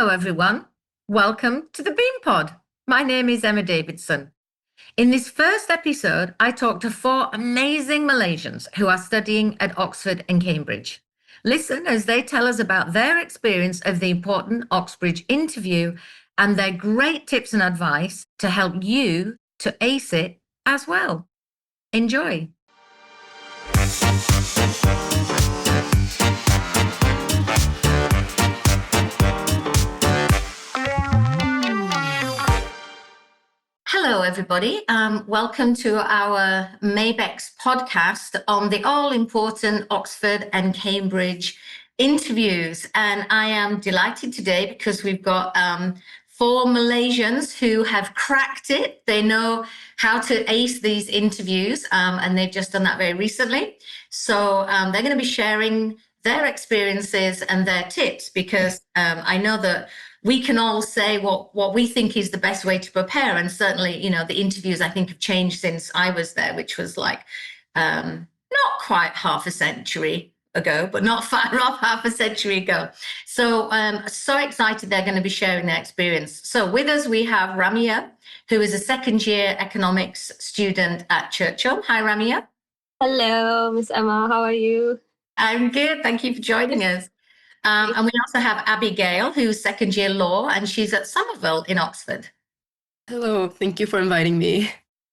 Hello, everyone. Welcome to the Bean Pod. My name is Emma Davidson. In this first episode, I talk to 4 amazing Malaysians who are studying at Oxford and Cambridge. Listen as they tell us about their experience of the important Oxbridge interview and their great tips and advice to help you to ace it as well. Enjoy. Hello, everybody. Welcome to our MABECS podcast on the all-important Oxford and Cambridge interviews. And I am delighted today because we've got 4 Malaysians who have cracked it. They know how to ace these interviews, and they've just done that very recently. So they're going to be sharing their experiences and their tips because I know that we can all say what we think is the best way to prepare. And certainly, you know, the interviews I think have changed since I was there, which was like not quite half a century ago, but not far off half a century ago. So so excited they're going to be sharing their experience. So with us, we have Ramia, who is a second year economics student at Churchill. Hi, Ramia. Hello, Miss Emma. How are you? I'm good. Thank you for joining us. And we also have Abigail, who's second year law, and she's at Somerville in Oxford. Hello, thank you for inviting me.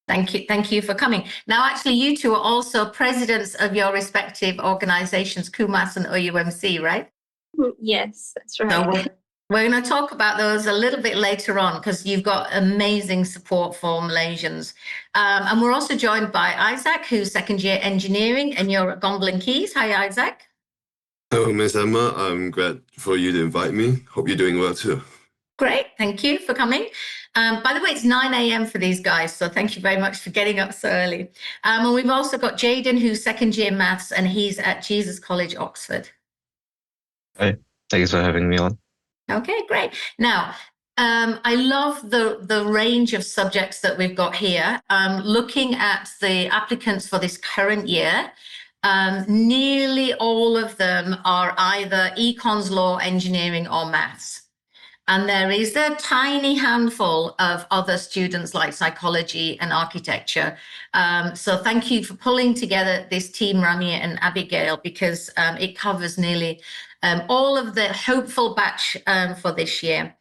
Thank you for coming. Now, actually, you two are also presidents of your respective organizations, KUMAS and OUMC, right? Yes, that's right. So we're going to talk about those a little bit later on because you've got amazing support for Malaysians. And we're also joined by Isaac, who's second year engineering, and you're at Gomblin Keys. Hi, Isaac. Hello, Miss Emma. I'm glad for you to invite me. Hope you're doing well too. Great. Thank you for coming. By the way, it's 9 a.m. for these guys, so thank you very much for getting up so early. And we've also got Jaden, who's second year maths, and he's at Jesus College, Oxford. Hi, thanks for having me on. Okay, great. Now, I love the range of subjects that we've got here. Looking at the applicants for this current year, nearly all of them are either econs, law, engineering, or maths. And there is a tiny handful of other students like psychology and architecture. So thank you for pulling together this team, Ramia and Abigail, because it covers nearly all of the hopeful batch for this year.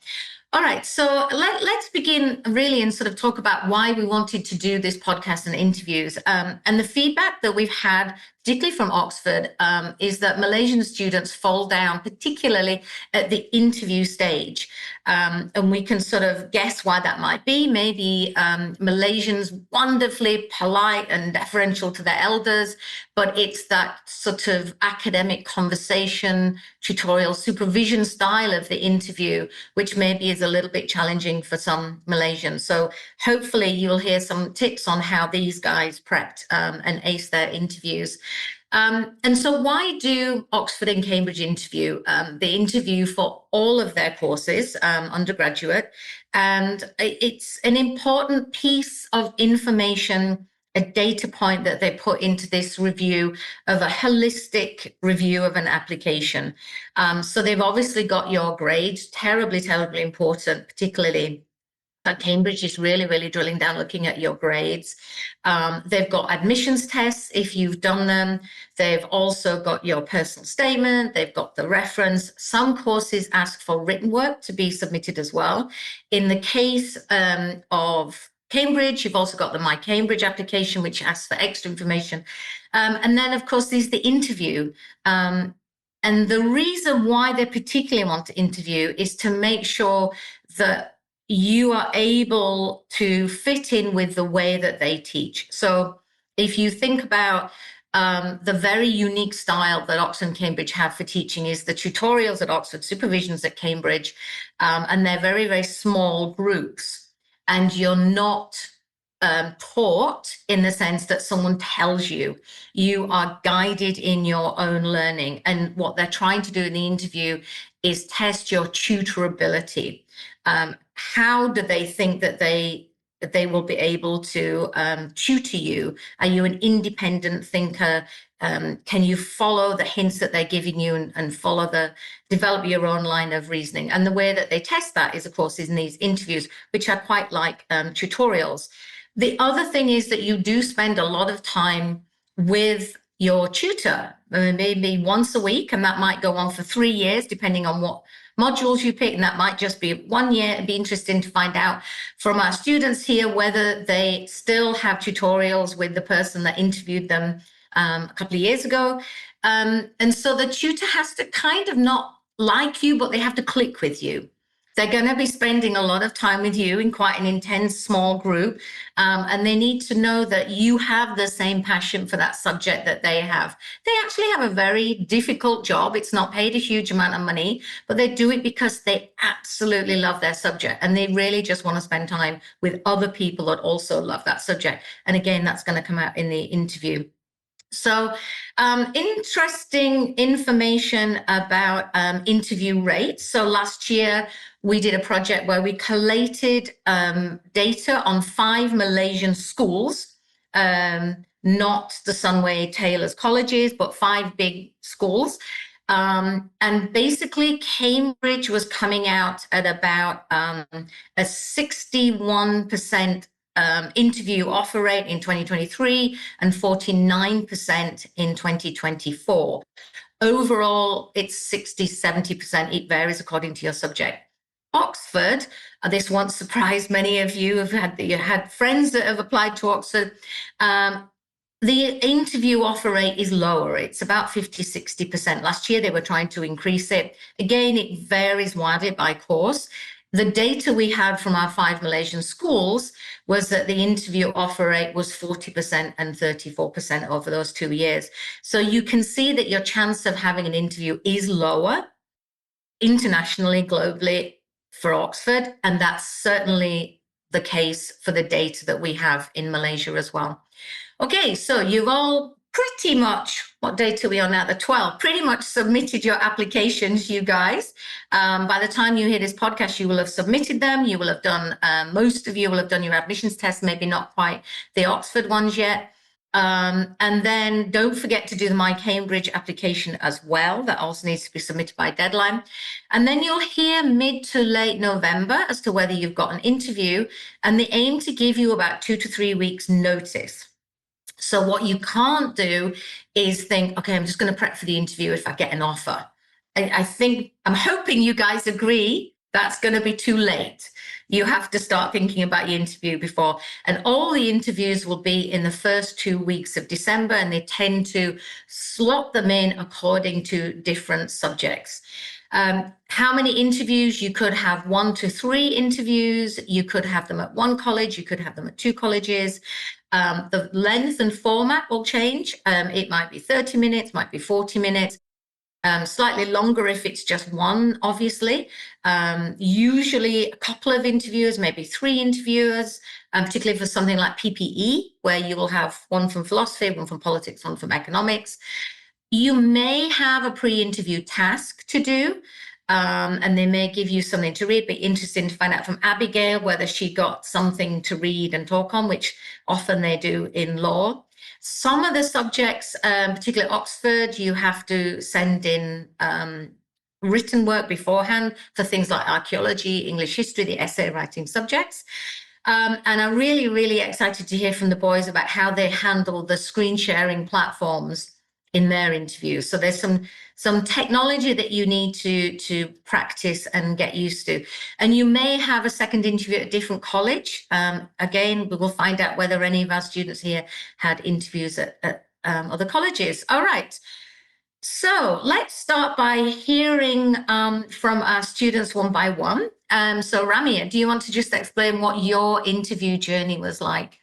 All right, so let's begin really and sort of talk about why we wanted to do this podcast and interviews. And the feedback that we've had, particularly from Oxford, is that Malaysian students fall down, particularly at the interview stage. And we can sort of guess why that might be. Maybe Malaysians wonderfully polite and deferential to their elders, but it's that sort of academic conversation, tutorial supervision style of the interview, which maybe is a little bit challenging for some Malaysians. So hopefully you'll hear some tips on how these guys prepped and aced their interviews. And so why do Oxford and Cambridge interview? They interview for all of their courses, undergraduate, and it's an important piece of information, a data point that they put into this review of a holistic review of an application. So they've obviously got your grades, terribly, terribly important, particularly Cambridge is really drilling down, looking at your grades. They've got admissions tests if you've done them. They've also got your personal statement. They've got the reference. Some courses ask for written work to be submitted as well. In the case of Cambridge, you've also got the My Cambridge application, which asks for extra information. And then, of course, there's the interview. And the reason why they particularly want to interview is to make sure that you are able to fit in with the way that they teach. So if you think about the very unique style that Oxford and Cambridge have for teaching is the tutorials at Oxford, supervisions at Cambridge, and they're very small groups. And you're not taught in the sense that someone tells you. You are guided in your own learning. And what they're trying to do in the interview is test your tutorability. How do they think that they that they will be able to tutor you? Are you an independent thinker? Can you follow the hints that they're giving you and develop your own line of reasoning? And the way that they test that is, of course, in these interviews, which are quite like tutorials. The other thing is that you do spend a lot of time with your tutor, maybe once a week, and that might go on for 3 years, depending on what modules you pick, and that might just be 1 year. It'd be interesting to find out from our students here whether they still have tutorials with the person that interviewed them a couple of years ago. And so the tutor has to kind of not like you, but they have to click with you. They're going to be spending a lot of time with you in quite an intense small group, and they need to know that you have the same passion for that subject that they have. They actually have a very difficult job. It's not paid a huge amount of money, but they do it because they absolutely love their subject, and they really just want to spend time with other people that also love that subject. And again, that's going to come out in the interview. So interesting information about interview rates. So last year, we did a project where we collated data on 5 Malaysian schools, not the Sunway Taylor's colleges, but 5 big schools. And basically, Cambridge was coming out at about a 61% interview offer rate in 2023 and 49% in 2024. Overall, it's 60-70%. It varies according to your subject. Oxford, this won't surprise many of you have had friends that have applied to Oxford. The interview offer rate is lower. It's about 50-60%. Last year, they were trying to increase it. Again, it varies widely by course. The data we had from our 5 Malaysian schools was that the interview offer rate was 40% and 34% over those 2 years. So you can see that your chance of having an interview is lower internationally, globally for Oxford, and that's certainly the case for the data that we have in Malaysia as well. Okay, so you've all pretty much, what date are we on now? The 12th, pretty much submitted your applications, you guys. By the time you hear this podcast, you will have submitted them. You will have done, most of you will have done your admissions test, maybe not quite the Oxford ones yet. And then don't forget to do the My Cambridge application as well. That also needs to be submitted by deadline. And then you'll hear mid to late November as to whether you've got an interview, and they aim to give you about 2 to 3 weeks notice. So what you can't do is think, okay, I'm just going to prep for the interview if I get an offer. I'm hoping you guys agree that's going to be too late. You have to start thinking about your interview before. And all the interviews will be in the first 2 weeks of December, and they tend to slot them in according to different subjects. How many interviews? You could have 1 to 3 interviews. You could have them at 1 college. You could have them at 2 colleges. The length and format will change. It might be 30 minutes, might be 40 minutes. Slightly longer if it's just 1, obviously. Usually a couple of interviewers, maybe 3 interviewers, particularly for something like PPE, where you will have 1 from philosophy, 1 from politics, 1 from economics. You may have a pre-interview task to do, and they may give you something to read. Be interesting to find out from Abigail whether she got something to read and talk on, which often they do in law. Some of the subjects, particularly Oxford, you have to send in written work beforehand for things like archaeology, English history, the essay writing subjects. And I'm really, really excited to hear from the boys about how they handle the screen sharing platforms in their interviews. So there's some technology that you need to practice and get used to. And you may have a second interview at a different college. Again, we will find out whether any of our students here had interviews at other colleges. All right. So let's start by hearing from our students one by one. So Ramia, do you want to just explain what your interview journey was like?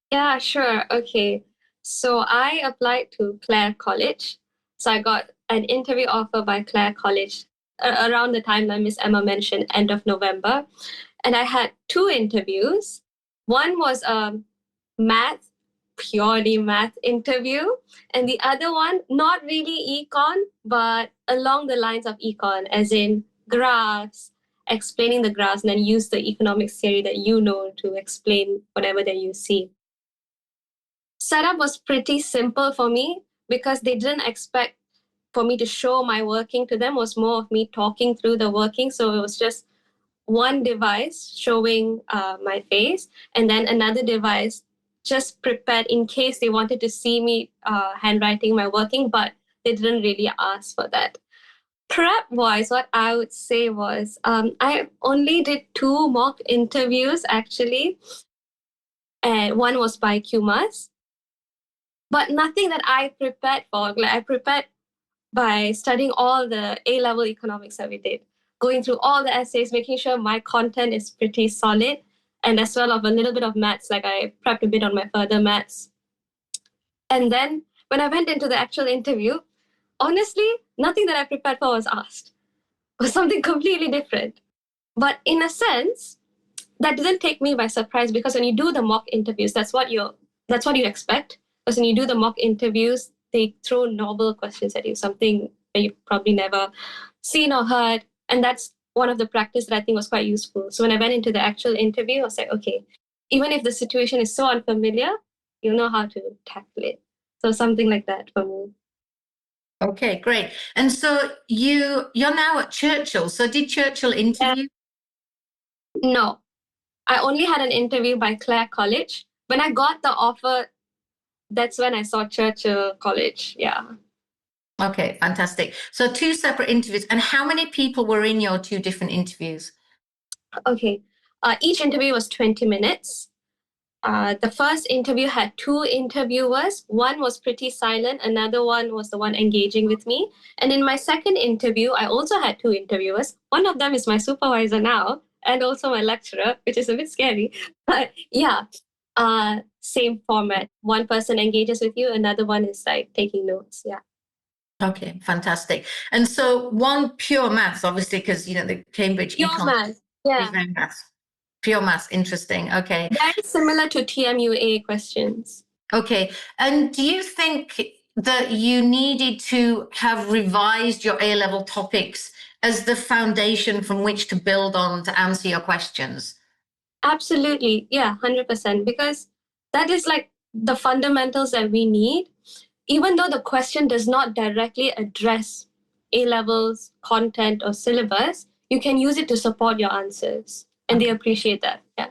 Yeah, sure. Okay. So I applied to Clare College. So I got an interview offer by Clare College around the time that Miss Emma mentioned, end of November. And I had 2 interviews. One was a purely math interview. And the other one, not really econ, but along the lines of econ, as in graphs explaining the graphs and then use the economics theory that you know to explain whatever that you see. Setup was pretty simple for me because they didn't expect for me to show my working to them. It was more of me talking through the working. So it was just one device showing my face and then another device just prepared in case they wanted to see me handwriting my working, but they didn't really ask for that. Prep wise, what I would say was I only did 2 mock interviews actually, and one was by QMAS, but nothing that I prepared for. Like I prepared by studying all the A-level economics that we did, going through all the essays, making sure my content is pretty solid, and as well of a little bit of maths, like I prepped a bit on my further maths. And then when I went into the actual interview, honestly, nothing that I prepared for was asked. It was something completely different. But in a sense, that didn't take me by surprise because when you do the mock interviews, that's what you expect. Because when you do the mock interviews, they throw novel questions at you, something that you've probably never seen or heard. And that's one of the practice that I think was quite useful. So when I went into the actual interview, I was like, okay, even if the situation is so unfamiliar, you'll know how to tackle it. So something like that for me. Okay, great. And so you're now at Churchill. So did Churchill interview? No, I only had an interview by Clare College. When I got the offer, that's when I saw Churchill College. Yeah. Okay, fantastic. So 2 separate interviews. And how many people were in your 2 different interviews? Okay. Each interview was 20 minutes. The first interview had 2 interviewers. One was pretty silent. Another one was the one engaging with me. And in my second interview, I also had 2 interviewers. One of them is my supervisor now and also my lecturer, which is a bit scary. But yeah, same format. One person engages with you. Another one is like taking notes. Yeah. Okay, fantastic. And so one pure maths, obviously, because, the Cambridge Pure econ math. Yeah. is very maths. Pure maths, interesting. Okay. Very similar to TMUA questions. Okay. And do you think that you needed to have revised your A-level topics as the foundation from which to build on to answer your questions? Absolutely. Yeah, 100%. Because that is like the fundamentals that we need. Even though the question does not directly address A-levels, content, or syllabus, you can use it to support your answers. And they appreciate that. Yeah.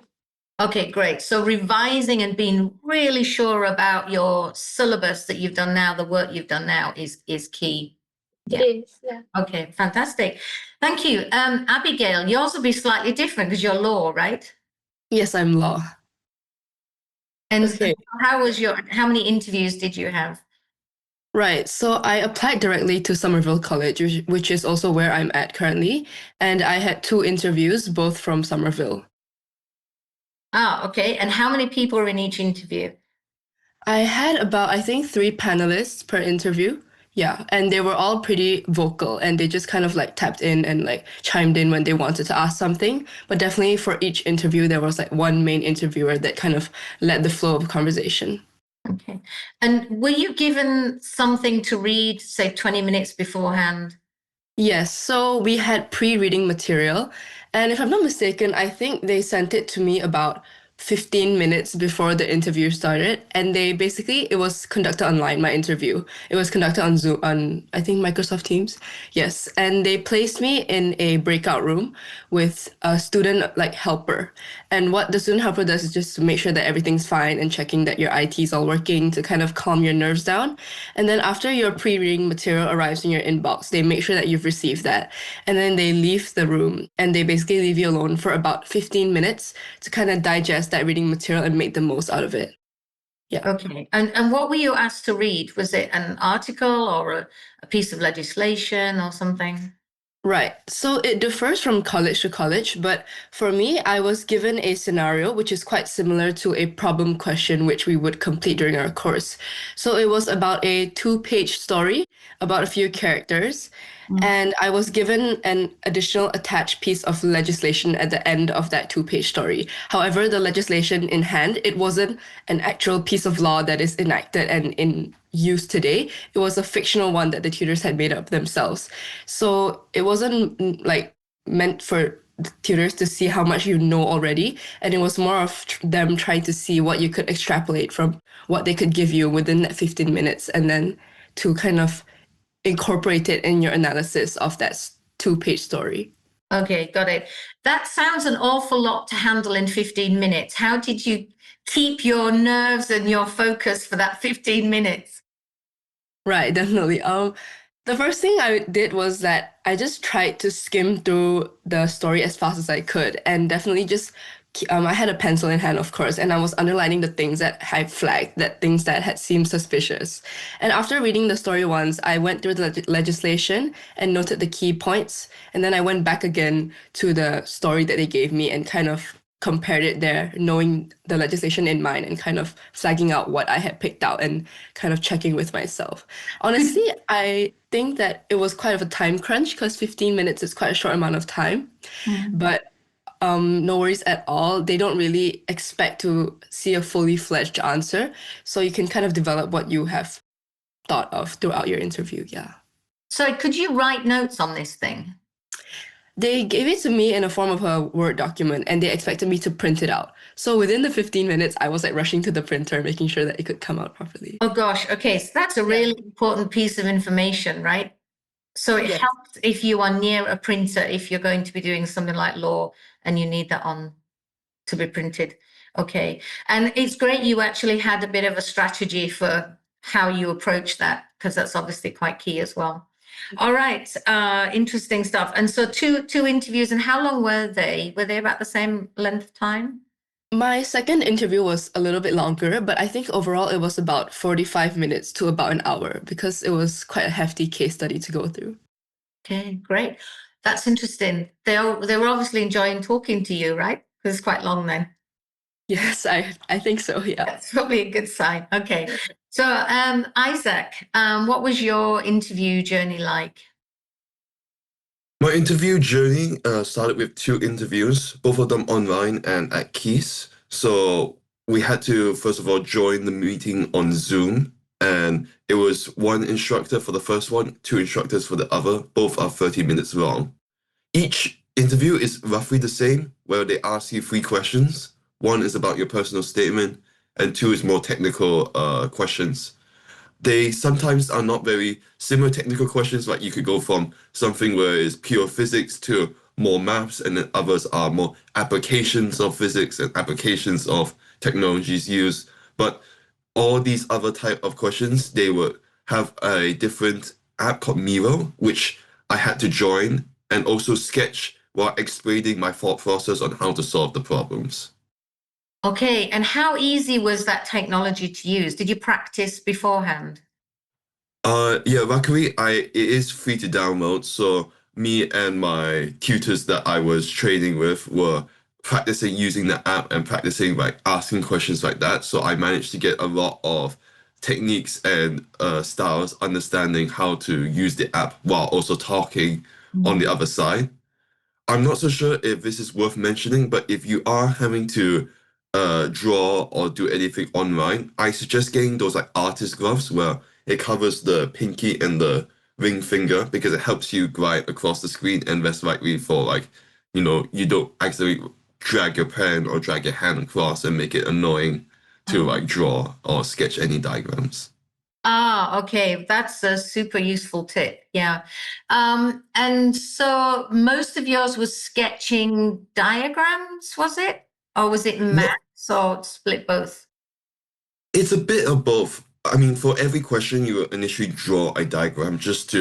Okay, great. So revising and being really sure about your syllabus that you've done now, the work you've done now is key. Yeah. It is. Yeah. Okay, fantastic. Thank you. Abigail, yours will be slightly different because you're law, right? Yes, I'm law. And Okay. so how many interviews did you have? Right. So I applied directly to Somerville College, which is also where I'm at currently. And I had 2 interviews, both from Somerville. Ah, okay. And how many people were in each interview? I had about, I think, 3 panelists per interview. Yeah. And they were all pretty vocal and they just kind of like tapped in and like chimed in when they wanted to ask something. But definitely for each interview, there was like one main interviewer that kind of led the flow of conversation. Okay. And were you given something to read, say 20 minutes beforehand? Yes, so we had pre-reading material, and if I'm not mistaken, I think they sent it to me about 15 minutes before the interview started, and it was conducted online, my interview. It was conducted on Zoom, on I think Microsoft Teams. Yes, and they placed me in a breakout room with a student like helper. And what the student helper does is just to make sure that everything's fine and checking that your IT is all working to kind of calm your nerves down. And then after your pre-reading material arrives in your inbox, they make sure that you've received that. And then they leave the room and they basically leave you alone for about 15 minutes to kind of digest that reading material and make the most out of it. Yeah. Okay. And what were you asked to read? Was it an article or a piece of legislation or something? Right. So it differs from college to college, but for me, I was given a scenario which is quite similar to a problem question which we would complete during our course. So it was about a 2-page story about a few characters, and I was given an additional attached piece of legislation at the end of that 2-page story. However, the legislation in hand, it wasn't an actual piece of law that is enacted and in use today. It was a fictional one that the tutors had made up themselves. So it wasn't like meant for the tutors to see how much you know already, and it was more of them trying to see what you could extrapolate from what they could give you within that 15 minutes, and then to kind of incorporate it in your analysis of that two-page story. Okay, got it. That sounds an awful lot to handle in 15 minutes. How did you keep your nerves and your focus for that 15 minutes? Right, definitely. The first thing I did was that I just tried to skim through the story as fast as I could, and definitely just I had a pencil in hand, of course, and I was underlining the things that I flagged, that things that had seemed suspicious. And after reading the story once, I went through the legislation and noted the key points, and then I went back again to the story that they gave me and kind of compared it there, knowing the legislation in mind and kind of flagging out what I had picked out and kind of checking with myself. Honestly, I think that it was quite of a time crunch because 15 minutes is quite a short amount of time, but no worries at all. They don't really expect to see a fully fledged answer, so you can kind of develop what you have thought of throughout your interview. Yeah. So could you write notes on this thing? They gave it to me in a form of a Word document and they expected me to print it out. So within the 15 minutes, I was like rushing to the printer, making sure that it could come out properly. Oh gosh, okay, so that's a really important piece of information, right? So it Yes. helps if you are near a printer, if you're going to be doing something like law and you need that on to be printed. Okay. And it's great you actually had a bit of a strategy for how you approach that, because that's obviously quite key as well. All right. Interesting stuff. And so two interviews, and how long were they? Were they about the same length of time? My second interview was a little bit longer, but I think overall it was about 45 minutes to about an hour because it was quite a hefty case study to go through. Okay, great. That's interesting. They were obviously enjoying talking to you, right? Because it's quite long then. Yes, I think so, yeah. That's probably a good sign. Okay. So, Isaac, what was your interview journey like? My interview journey started with two interviews, both of them online and at Keys. So we had to, first of all, join the meeting on Zoom. And it was one instructor for the first one, two instructors for the other. Both are 30 minutes long. Each interview is roughly the same, where they ask you three questions. One is about your personal statement, and two is more technical questions. They sometimes are not very similar technical questions, like you could go from something where it's pure physics to more maths, and then others are more applications of physics and applications of technologies used. But all these other type of questions, they would have a different app called Miro, which I had to join and also sketch while explaining my thought process on how to solve the problems. Okay, and how easy was that technology to use? Did you practice beforehand? Yeah, luckily it is free to download, so me and my tutors that I was training with were practicing using the app and practicing like asking questions like that. So I managed to get a lot of techniques and styles, understanding how to use the app while also talking on the other side. I'm not so sure if this is worth mentioning, but if you are having to draw or do anything online, I suggest getting those like artist gloves where it covers the pinky and the ring finger because it helps you glide across the screen, and that's likely for like, you don't accidentally drag your pen or drag your hand across and make it annoying to like draw or sketch any diagrams. Ah, okay. That's a super useful tip. Yeah. And so most of yours was sketching diagrams, was it? Or was it maths or split both? It's a bit of both. I mean, for every question, you initially draw a diagram just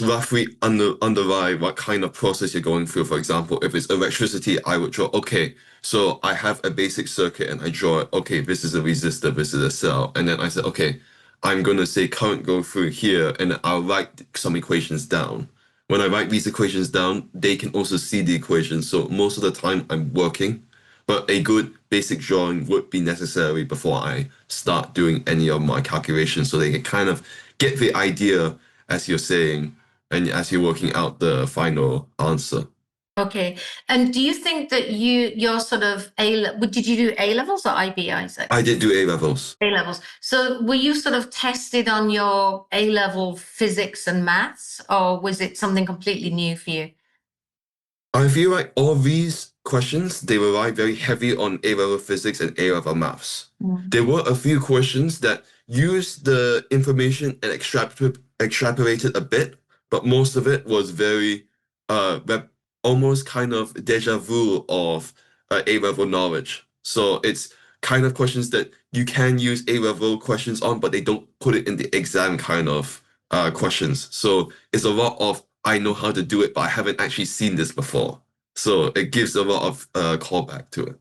roughly underlie what kind of process you're going through. For example, if it's electricity, I would draw, okay, so I have a basic circuit and I draw it, okay, this is a resistor, this is a cell. And then I said, okay, I'm going to say current go through here, and I'll write some equations down. When I write these equations down, they can also see the equations. So most of the time I'm working, but a good basic drawing would be necessary before I start doing any of my calculations so they can kind of get the idea as you're saying and as you're working out the final answer. Okay. And do you think that you're sort of did you do A levels or IB, Isaac? I did do A levels. A levels. So were you sort of tested on your A level physics and maths, or was it something completely new for you? I feel like all these questions, they rely very heavy on A-level physics and A-level maths. There were a few questions that used the information and extrapolated a bit, but most of it was very almost kind of deja vu of A-level knowledge. So it's kind of questions that you can use A-level questions on, but they don't put it in the exam kind of questions. So it's a lot of I know how to do it, but I haven't actually seen this before. So it gives a lot of callback to it.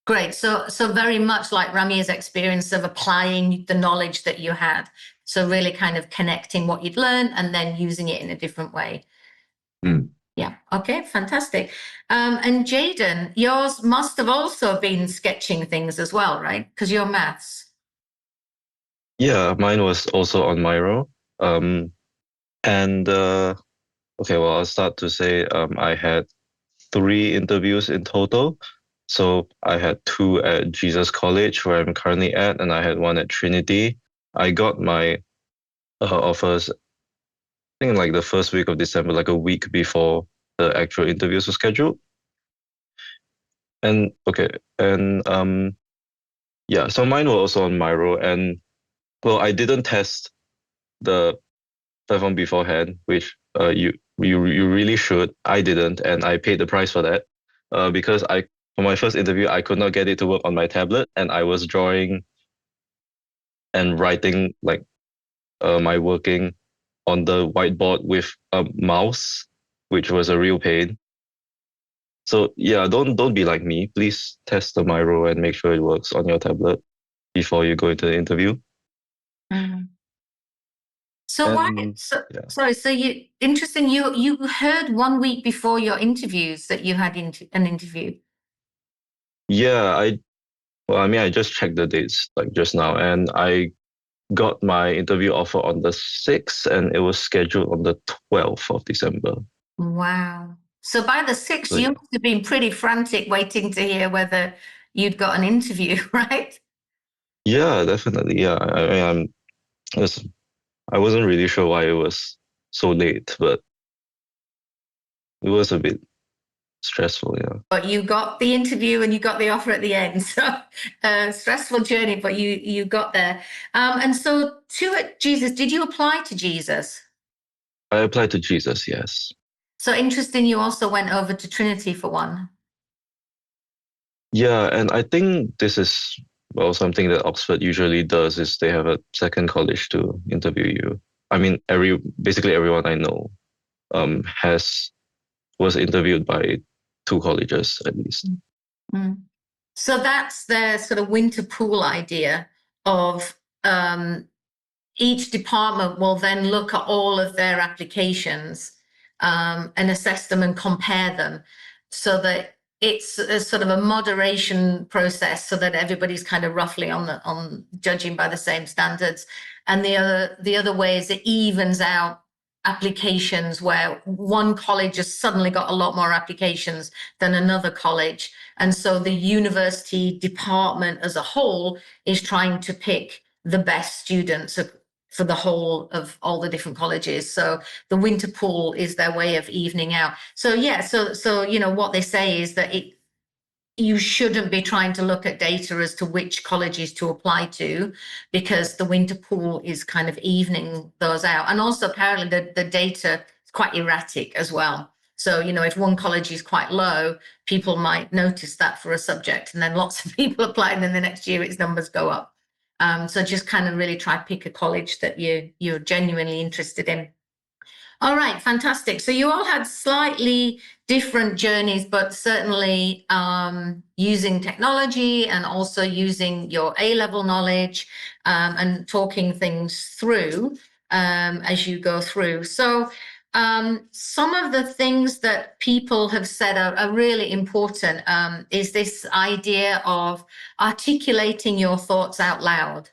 Great. So very much like Ramia's experience of applying the knowledge that you had. So really kind of connecting what you'd learned and then using it in a different way. Mm. Yeah. Okay. Fantastic. And Jaden, yours must have also been sketching things as well, right? Because you're maths. Yeah, mine was also on Miro. And okay, well, I'll start to say I had 3 interviews in total. So I had 2 at Jesus College, where I'm currently at, and I had 1 at Trinity. I got my offers, I think, in like the first week of December, like a week before the actual interviews were scheduled. And okay, and yeah, so mine were also on Miro, and well, I didn't test the platform beforehand, which you really should. I didn't, and I paid the price for that, because I for my first interview I could not get it to work on my tablet, and I was drawing and writing like my working on the whiteboard with a mouse, which was a real pain. So yeah, don't be like me. Please test the Miro and make sure it works on your tablet before you go into the interview. So why? And yeah. Sorry. So you interesting. You heard 1 week before your interviews that you had an interview. Yeah, I mean, I just checked the dates like just now, and I got my interview offer on the 6th, and it was scheduled on the 12th of December. Wow. So by the 6th, So you yeah, must have been pretty frantic waiting to hear whether you'd got an interview, right? yeah, definitely. Yeah, I was, I wasn't really sure why it was so late, but it was a bit stressful. Yeah. But you got the interview and you got the offer at the end. So stressful journey, but you got there. And so to Jesus, did you apply to Jesus? I applied to Jesus, yes. So interesting, you also went over to Trinity for one. Yeah, and I think this is, well, something that Oxford usually does is they have a second college to interview you. I mean, basically everyone I know was interviewed by 2 colleges at least. Mm. So that's their sort of winter pool idea of each department will then look at all of their applications and assess them and compare them so that it's a sort of a moderation process so that everybody's kind of roughly on judging by the same standards. And the other way is it evens out applications where one college has suddenly got a lot more applications than another college. And so the university department as a whole is trying to pick the best students for the whole of all the different colleges. So the winter pool is their way of evening out. So yeah, so you know what they say is that you shouldn't be trying to look at data as to which colleges to apply to, because the winter pool is kind of evening those out. And also apparently the data is quite erratic as well. So, you know, if one college is quite low, people might notice that for a subject, and then lots of people apply, and then the next year its numbers go up. So just kind of really try to pick a college that you're genuinely interested in. All right, fantastic. So you all had slightly different journeys, but certainly using technology and also using your A-level knowledge and talking things through as you go through. So some of the things that people have said are really important is this idea of articulating your thoughts out loud.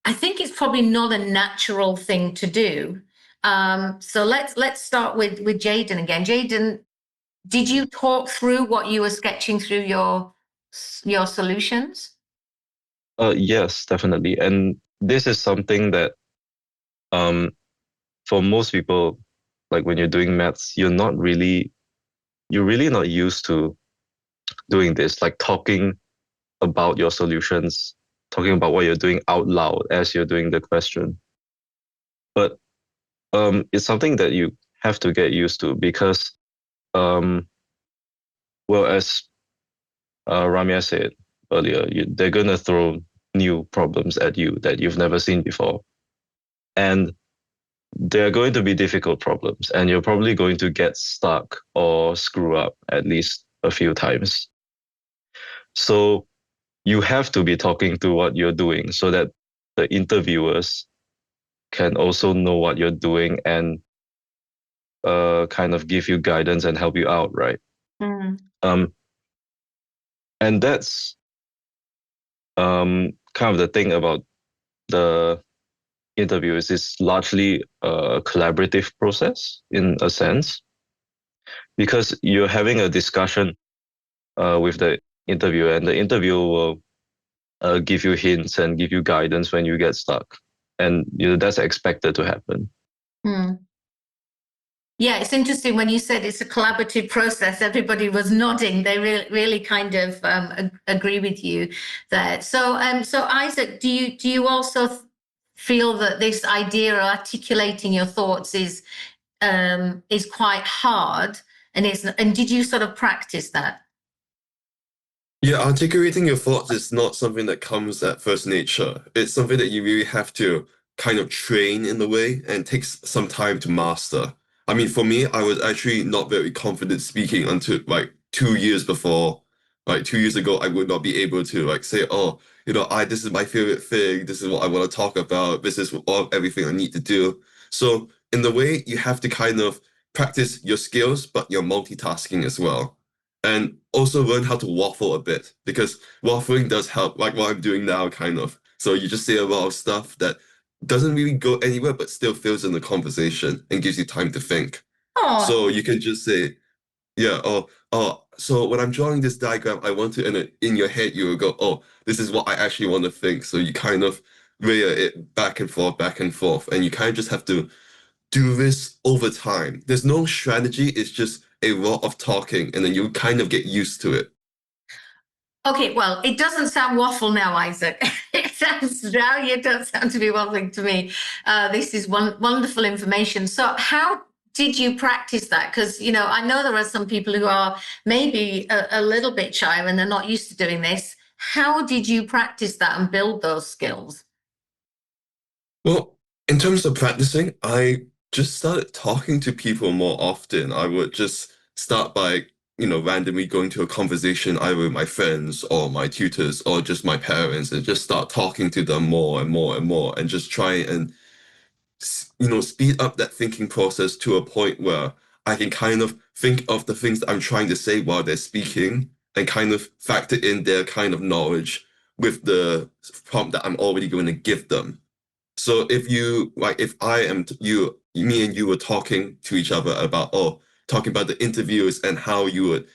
I think it's probably not a natural thing to do. So let's start with Jaden again. Jaden, did you talk through what you were sketching through your solutions? Yes, definitely. And this is something that for most people like when you're doing maths, you're really not used to doing this, like talking about your solutions, talking about what you're doing out loud as you're doing the question. But it's something that you have to get used to because, well, as Ramya said earlier, they're going to throw new problems at you that you've never seen before. And they're going to be difficult problems, and you're probably going to get stuck or screw up at least a few times. So you have to be talking to what you're doing so that the interviewers can also know what you're doing and kind of give you guidance and help you out, right? And that's kind of the thing about the interviews. It's largely a collaborative process in a sense, because you're having a discussion with the interviewer, and the interviewer will give you hints and give you guidance when you get stuck, and that's expected to happen. Yeah, it's interesting when you said it's a collaborative process. Everybody was nodding. They really kind of agree with you there. So, so Isaac, do you also feel that this idea of articulating your thoughts is quite hard, and did you sort of practice that? Yeah, articulating your thoughts is not something that comes at first nature. It's something that you really have to kind of train in a way and takes some time to master. I mean, for me, I was actually not very confident speaking until like 2 years before. Like 2 years ago, I would not be able to like say, oh, this is my favorite thing. This is what I want to talk about. This is everything I need to do. So in the way, you have to kind of practice your skills, but your multitasking as well. And also learn how to waffle a bit, because waffling does help, like what I'm doing now, kind of. So you just say a lot of stuff that doesn't really go anywhere, but still fills in the conversation and gives you time to think. Oh, So you can just say, yeah, so when I'm drawing this diagram, I want to, and in your head, you will go, oh, this is what I actually want to think. So you kind of layer it back and forth, and you kind of just have to do this over time. There's no strategy, it's just a lot of talking, and then you kind of get used to it. okay, well, it doesn't sound waffle now, Isaac. You don't sound to be waffling to me. This is wonderful information. So how did you practice that? Because, I know there are some people who are maybe a little bit shy and they're not used to doing this. How did you practice that and build those skills? Well, in terms of practicing, I just started talking to people more often. I would just start by, randomly going to a conversation either with my friends or my tutors or just my parents, and just start talking to them more and more and more, and just try and, speed up that thinking process to a point where I can kind of think of the things that I'm trying to say while they're speaking, and kind of factor in their kind of knowledge with the prompt that I'm already going to give them. So if I am me and you were talking to each other about, talking about the interviews and how you would,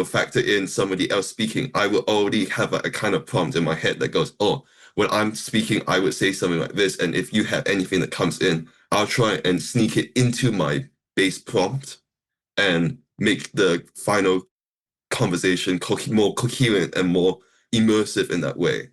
factor in somebody else speaking, I will already have a kind of prompt in my head that goes, oh, when I'm speaking, I would say something like this. And if you have anything that comes in, I'll try and sneak it into my base prompt and make the final conversation more coherent and more immersive in that way.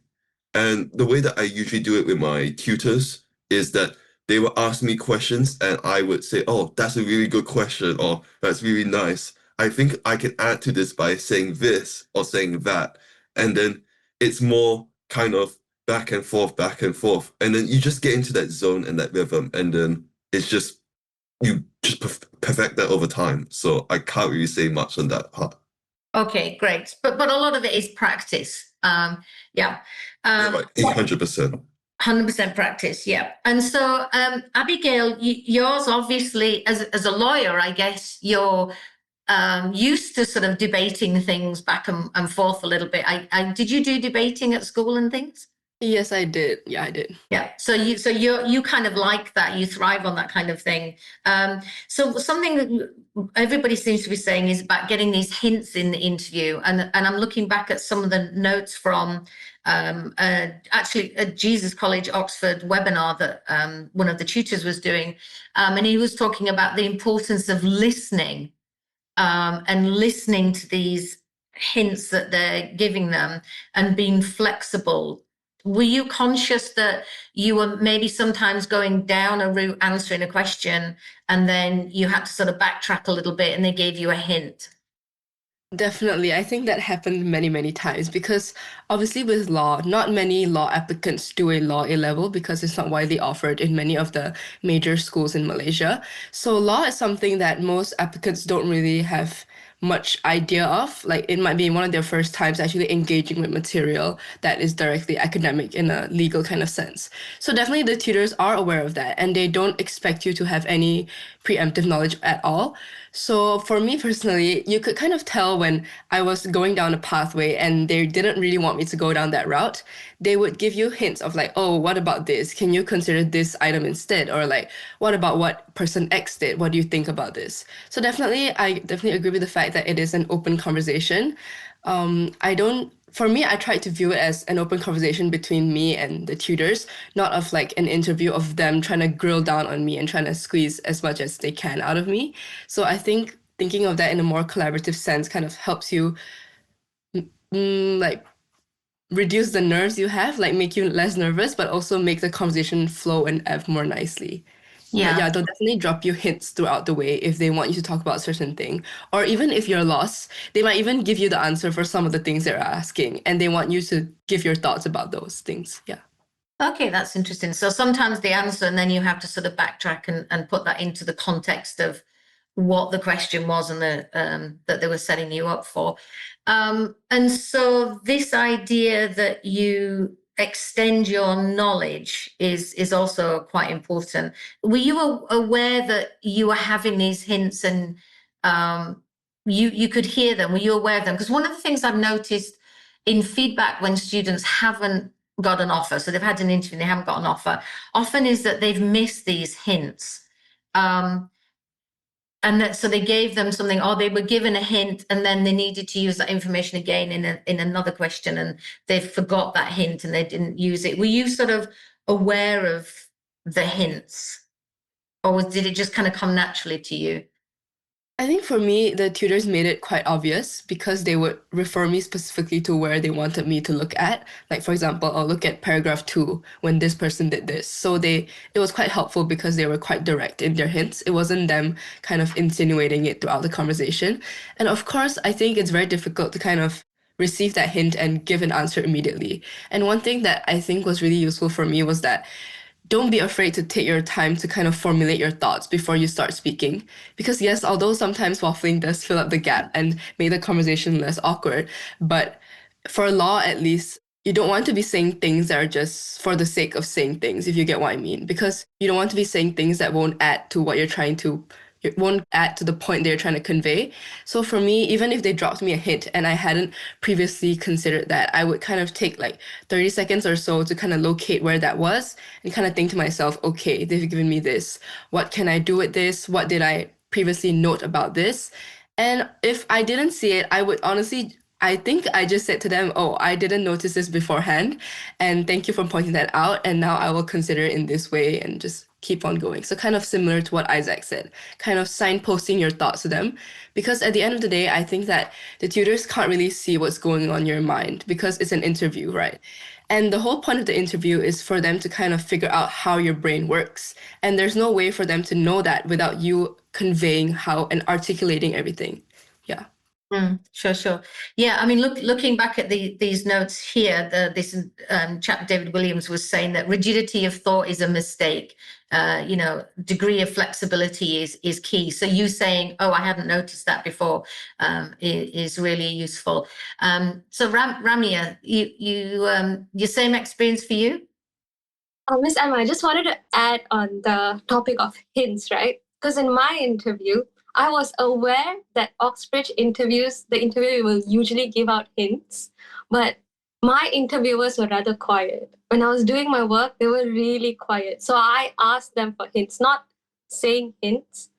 And the way that I usually do it with my tutors is that they will ask me questions and I would say, oh, that's a really good question, or that's really nice. I think I can add to this by saying this or saying that. And then it's more kind of back and forth, back and forth. And then you just get into that zone and that rhythm. And then it's just, you just perfect that over time. So I can't really say much on that part. Okay, great. But a lot of it is practice. Yeah. Yeah, like 800%. 100% practice, yeah. And so, Abigail, yours obviously, as a lawyer, I guess you're used to sort of debating things back and forth a little bit. Did you do debating at school and things? Yes, I did. Yeah, I did. Yeah. So you kind of like that. You thrive on that kind of thing. So something that everybody seems to be saying is about getting these hints in the interview. And I'm looking back at some of the notes from actually a Jesus College Oxford webinar that one of the tutors was doing, and he was talking about the importance of listening and listening to these hints that they're giving them and being flexible. Were you conscious that you were maybe sometimes going down a route answering a question and then you had to sort of backtrack a little bit and they gave you a hint? Definitely. I think that happened many, many times because obviously with law, not many law applicants do a law A level because it's not widely offered in many of the major schools in Malaysia. So law is something that most applicants don't really have much idea of. Like it might be one of their first times actually engaging with material that is directly academic in a legal kind of sense. So definitely the tutors are aware of that and they don't expect you to have any preemptive knowledge at all. So for me personally, you could kind of tell when I was going down a pathway and they didn't really want me to go down that route. They would give you hints of like, oh, what about this? Can you consider this item instead? Or like, what about what person X did? What do you think about this? So definitely, I definitely agree with the fact that it is an open conversation. I don't, for me, I tried to view it as an open conversation between me and the tutors, not of like an interview of them trying to grill down on me and trying to squeeze as much as they can out of me. So I think thinking of that in a more collaborative sense kind of helps you like reduce the nerves you have, like make you less nervous, but also make the conversation flow and ebb more nicely. But Yeah. yeah, they'll definitely drop you hints throughout the way if they want you to talk about a certain thing. Or even if you're lost, they might even give you the answer for some of the things they're asking, and they want you to give your thoughts about those things. Yeah. Okay, that's interesting. So sometimes the answer, and then you have to sort of backtrack and put that into the context of what the question was and the that they were setting you up for. And so this idea that you extend your knowledge is also quite important. Were you aware that you were having these hints and you could hear them? Were you aware of them? Because one of the things I've noticed in feedback when students haven't got an offer, so they've had an interview and they haven't got an offer, often is that they've missed these hints. And that so they gave them something, or they were given a hint and then they needed to use that information again in another question and they forgot that hint and they didn't use it. Were you sort of aware of the hints, or did it just kind of come naturally to you? I think for me, the tutors made it quite obvious because they would refer me specifically to where they wanted me to look at. Like, for example, I'll look at paragraph 2 when this person did this. So it was quite helpful because they were quite direct in their hints. It wasn't them kind of insinuating it throughout the conversation. And of course, I think it's very difficult to kind of receive that hint and give an answer immediately. And one thing that I think was really useful for me was that don't be afraid to take your time to kind of formulate your thoughts before you start speaking. Because yes, although sometimes waffling does fill up the gap and make the conversation less awkward, but for law at least, you don't want to be saying things that are just for the sake of saying things, if you get what I mean. Because you don't want to be saying things that won't add to what you're trying to it won't add to the point they're trying to convey. So for me, even if they dropped me a hint and I hadn't previously considered that, I would kind of take like 30 seconds or so to kind of locate where that was and kind of think to myself, okay, they've given me this. What can I do with this? What did I previously note about this? And if I didn't see it, I would honestly, I think I just said to them, oh, I didn't notice this beforehand. And thank you for pointing that out. And now I will consider it in this way and just keep on going. So kind of similar to what Isaac said, kind of signposting your thoughts to them. Because at the end of the day, I think that the tutors can't really see what's going on in your mind because it's an interview, right? And the whole point of the interview is for them to kind of figure out how your brain works. And there's no way for them to know that without you conveying how and articulating everything. Yeah. Sure. Yeah, I mean, looking back at these notes here, this chap David Williams was saying that rigidity of thought is a mistake. Degree of flexibility is key. So you saying, "Oh, I hadn't noticed that before," is really useful. So Ramya, your same experience for you? Miss Emma, I just wanted to add on the topic of hints, right? Because in my interview, I was aware that Oxbridge the interviewer will usually give out hints, but my interviewers were rather quiet. When I was doing my work, they were really quiet. So I asked them for hints, not saying hints,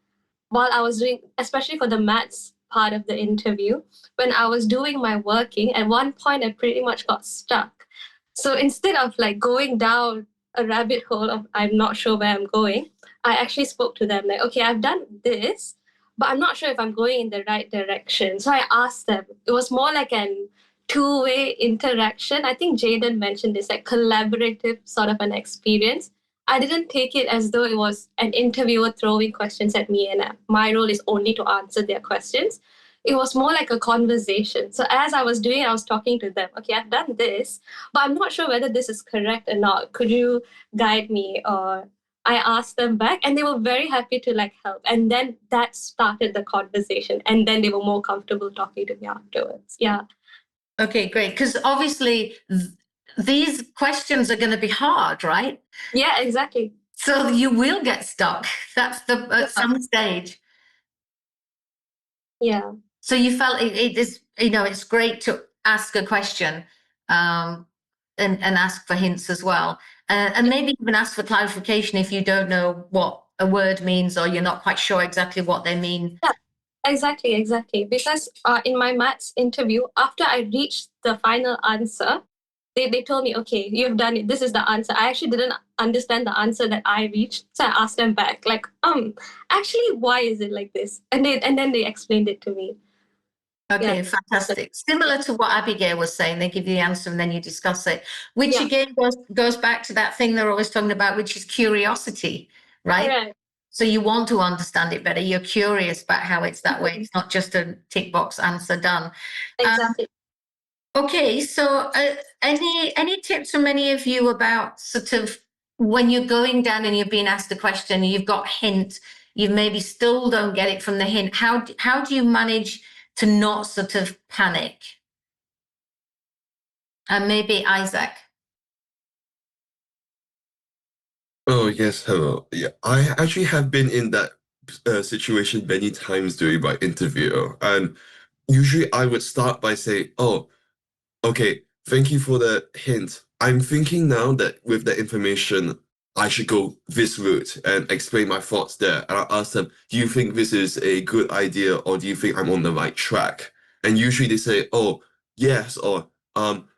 while I was doing, especially for the maths part of the interview, when I was doing my working, at one point I pretty much got stuck. So instead of like going down a rabbit hole of I'm not sure where I'm going, I actually spoke to them like, okay, I've done this, but I'm not sure if I'm going in the right direction. So I asked them. It was more like an two-way interaction. I think Jaden mentioned this, like collaborative sort of an experience. I didn't take it as though it was an interviewer throwing questions at me and my role is only to answer their questions. It was more like a conversation. So as I was doing it, I was talking to them. Okay, I've done this, but I'm not sure whether this is correct or not. Could you guide me? Or I asked them back and they were very happy to like help. And then that started the conversation. And then they were more comfortable talking to me afterwards. Yeah. Okay, great. Because obviously these questions are going to be hard, right? Yeah, exactly. So you will get stuck. That's at some stage. Yeah. So you felt it is, it's great to ask a question, and ask for hints as well. And maybe even ask for clarification if you don't know what a word means or you're not quite sure exactly what they mean. Yeah, exactly. Because in my maths interview, after I reached the final answer, they told me, okay, you've done it. This is the answer. I actually didn't understand the answer that I reached. So I asked them back, like, actually, why is it like this? And then they explained it to me. Okay, Yeah. fantastic. Similar to what Abigail was saying, they give you the answer and then you discuss it, which Yeah. again goes back to that thing they're always talking about, which is curiosity, right? Correct. So you want to understand it better. You're curious about how it's that way. It's not just a tick box answer done. Exactly. Okay, so any tips from any of you about sort of when you're going down and you're being asked a question, you've got a hint, you maybe still don't get it from the hint. How do you manage to not sort of panic? And maybe Isaac. Oh, yes, hello. Yeah, I actually have been in that situation many times during my interview. And usually I would start by saying, oh, okay, thank you for the hint. I'm thinking now that with the information, I should go this route and explain my thoughts there. And I'll ask them, do you think this is a good idea or do you think I'm on the right track? And usually they say, oh, yes, or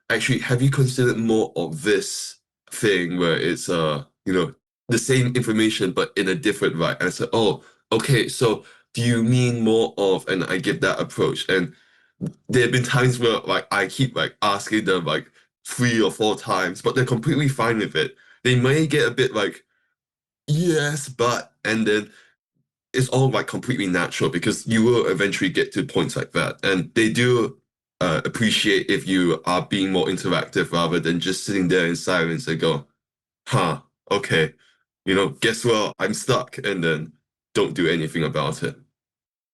actually, have you considered more of this thing where it's the same information but in a different light? And I said, oh, okay, so do you mean more of, and I give that approach. And there have been times where like I keep like asking them like 3 or 4 times, but they're completely fine with it. They may get a bit like, yes, but, and then it's all like completely natural because you will eventually get to points like that. And they do appreciate if you are being more interactive rather than just sitting there in silence and go, huh, okay, guess what? I'm stuck, and then don't do anything about it.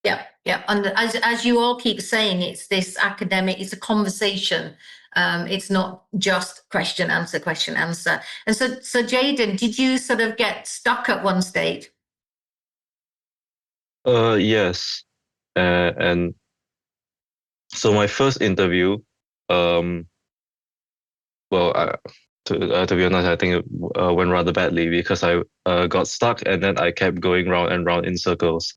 Yeah. And as you all keep saying, it's this academic, it's a conversation. It's not just question, answer. And so Jaden, did you sort of get stuck at one stage? Yes. And so my first interview, well, to be honest, I think it went rather badly because I got stuck and then I kept going round and round in circles.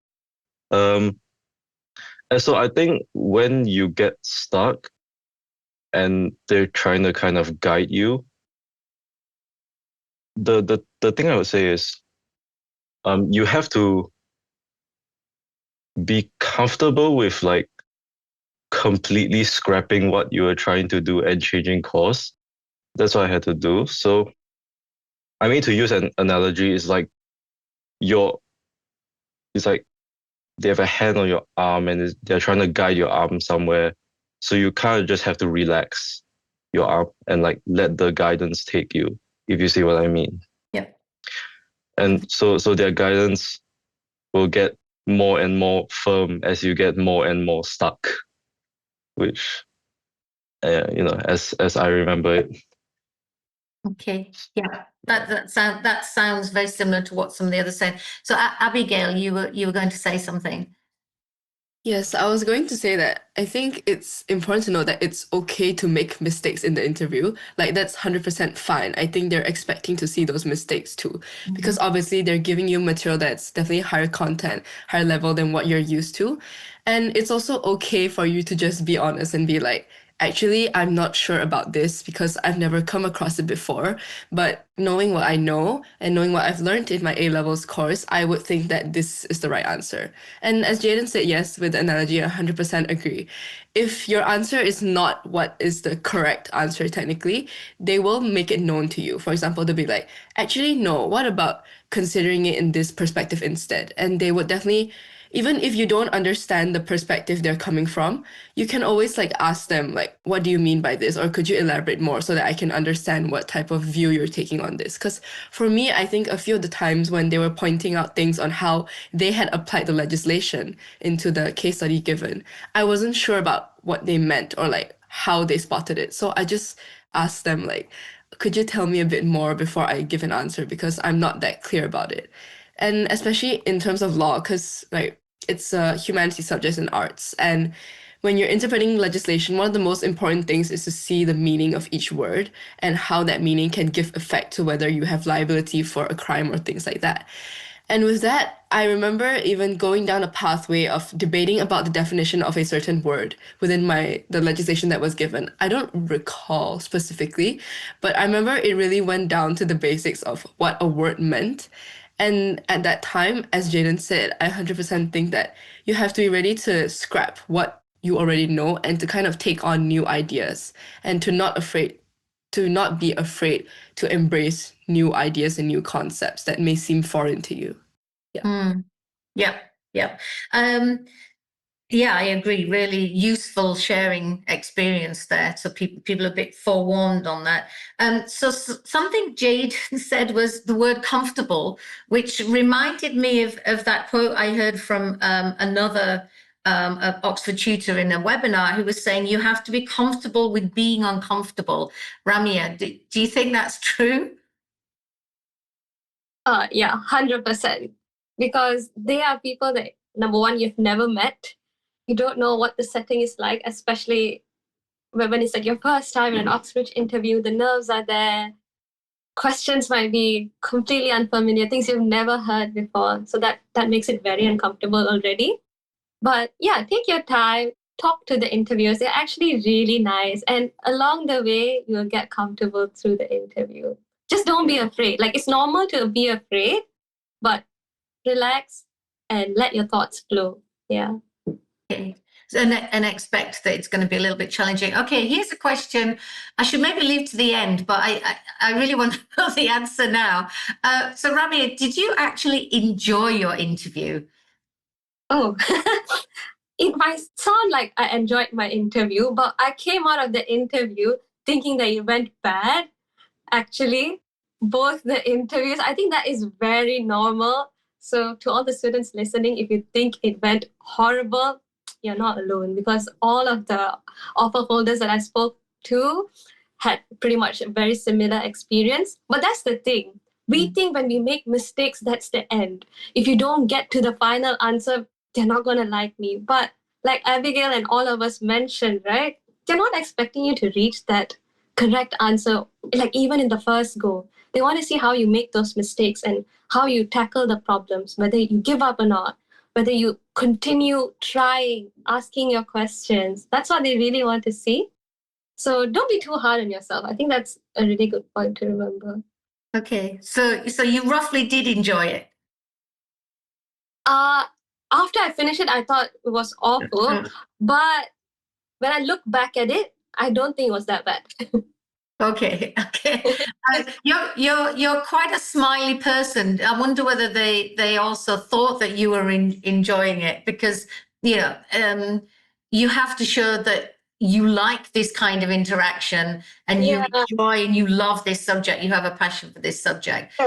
And so I think when you get stuck and they're trying to kind of guide you, the thing I would say is you have to be comfortable with like completely scrapping what you were trying to do and changing course. That's what I had to do. So, I mean, to use an analogy, it's like they have a hand on your arm and they're trying to guide your arm somewhere. So you kind of just have to relax your arm and like let the guidance take you, if you see what I mean. Yep. And so their guidance will get more and more firm as you get more and more stuck, which, as I remember it. Okay. Yeah. That sounds very similar to what some of the others said. So Abigail, you were going to say something. Yes, I was going to say that I think it's important to know that it's okay to make mistakes in the interview. Like, that's 100% fine. I think they're expecting to see those mistakes too, because obviously they're giving you material that's definitely higher content, higher level than what you're used to. And it's also okay for you to just be honest and be like, actually, I'm not sure about this because I've never come across it before. But knowing what I know and knowing what I've learned in my A levels course, I would think that this is the right answer. And as Jaden said, yes, with the analogy, I 100% agree. If your answer is not what is the correct answer, technically, they will make it known to you. For example, they'll be like, actually, no, what about considering it in this perspective instead? And they would definitely, even if you don't understand the perspective they're coming from, you can always like ask them like, what do you mean by this? Or could you elaborate more so that I can understand what type of view you're taking on this? Because for me, I think a few of the times when they were pointing out things on how they had applied the legislation into the case study given, I wasn't sure about what they meant or like how they spotted it. So I just asked them like, could you tell me a bit more before I give an answer because I'm not that clear about it. And especially in terms of law, because like it's a humanities subject in arts. And when you're interpreting legislation, one of the most important things is to see the meaning of each word and how that meaning can give effect to whether you have liability for a crime or things like that. And with that, I remember even going down a pathway of debating about the definition of a certain word within the legislation that was given. I don't recall specifically, but I remember it really went down to the basics of what a word meant. And at that time, as Jaden said, I 100% think that you have to be ready to scrap what you already know and to kind of take on new ideas and to not be afraid to embrace new ideas and new concepts that may seem foreign to you. Yep, yep. Yeah, I agree. Really useful sharing experience there. So people are a bit forewarned on that. So something Jade said was the word comfortable, which reminded me of that quote I heard from another Oxford tutor in a webinar who was saying you have to be comfortable with being uncomfortable. Ramya, do you think that's true? Yeah, 100%. Because they are people that, number one, you've never met. You don't know what the setting is like, especially when it's like your first time in an Oxbridge interview, the nerves are there. Questions might be completely unfamiliar, things you've never heard before. So that makes it very uncomfortable already. But yeah, take your time, talk to the interviewers. They're actually really nice. And along the way, you'll get comfortable through the interview. Just don't be afraid. Like, it's normal to be afraid, but relax and let your thoughts flow. Yeah. And expect that it's going to be a little bit challenging. Okay, here's a question I should maybe leave to the end, but I really want to know the answer now. So, Ramya, did you actually enjoy your interview? Oh, it might sound like I enjoyed my interview, but I came out of the interview thinking that it went bad. Actually, both the interviews, I think that is very normal. So, to all the students listening, if you think it went horrible, you're not alone because all of the offer holders that I spoke to had pretty much a very similar experience. But that's the thing. We think when we make mistakes, that's the end. If you don't get to the final answer, they're not going to like me. But like Abigail and all of us mentioned, right? They're not expecting you to reach that correct answer, like even in the first go. They want to see how you make those mistakes and how you tackle the problems, whether you give up or not, whether you continue trying, asking your questions. That's what they really want to see. So don't be too hard on yourself. I think that's a really good point to remember. Okay, so you roughly did enjoy it. After I finished it, I thought it was awful. But when I look back at it, I don't think it was that bad. Okay. You're quite a smiley person. I wonder whether they also thought that you were enjoying it because you have to show that you like this kind of interaction and you enjoy and you love this subject. You have a passion for this subject.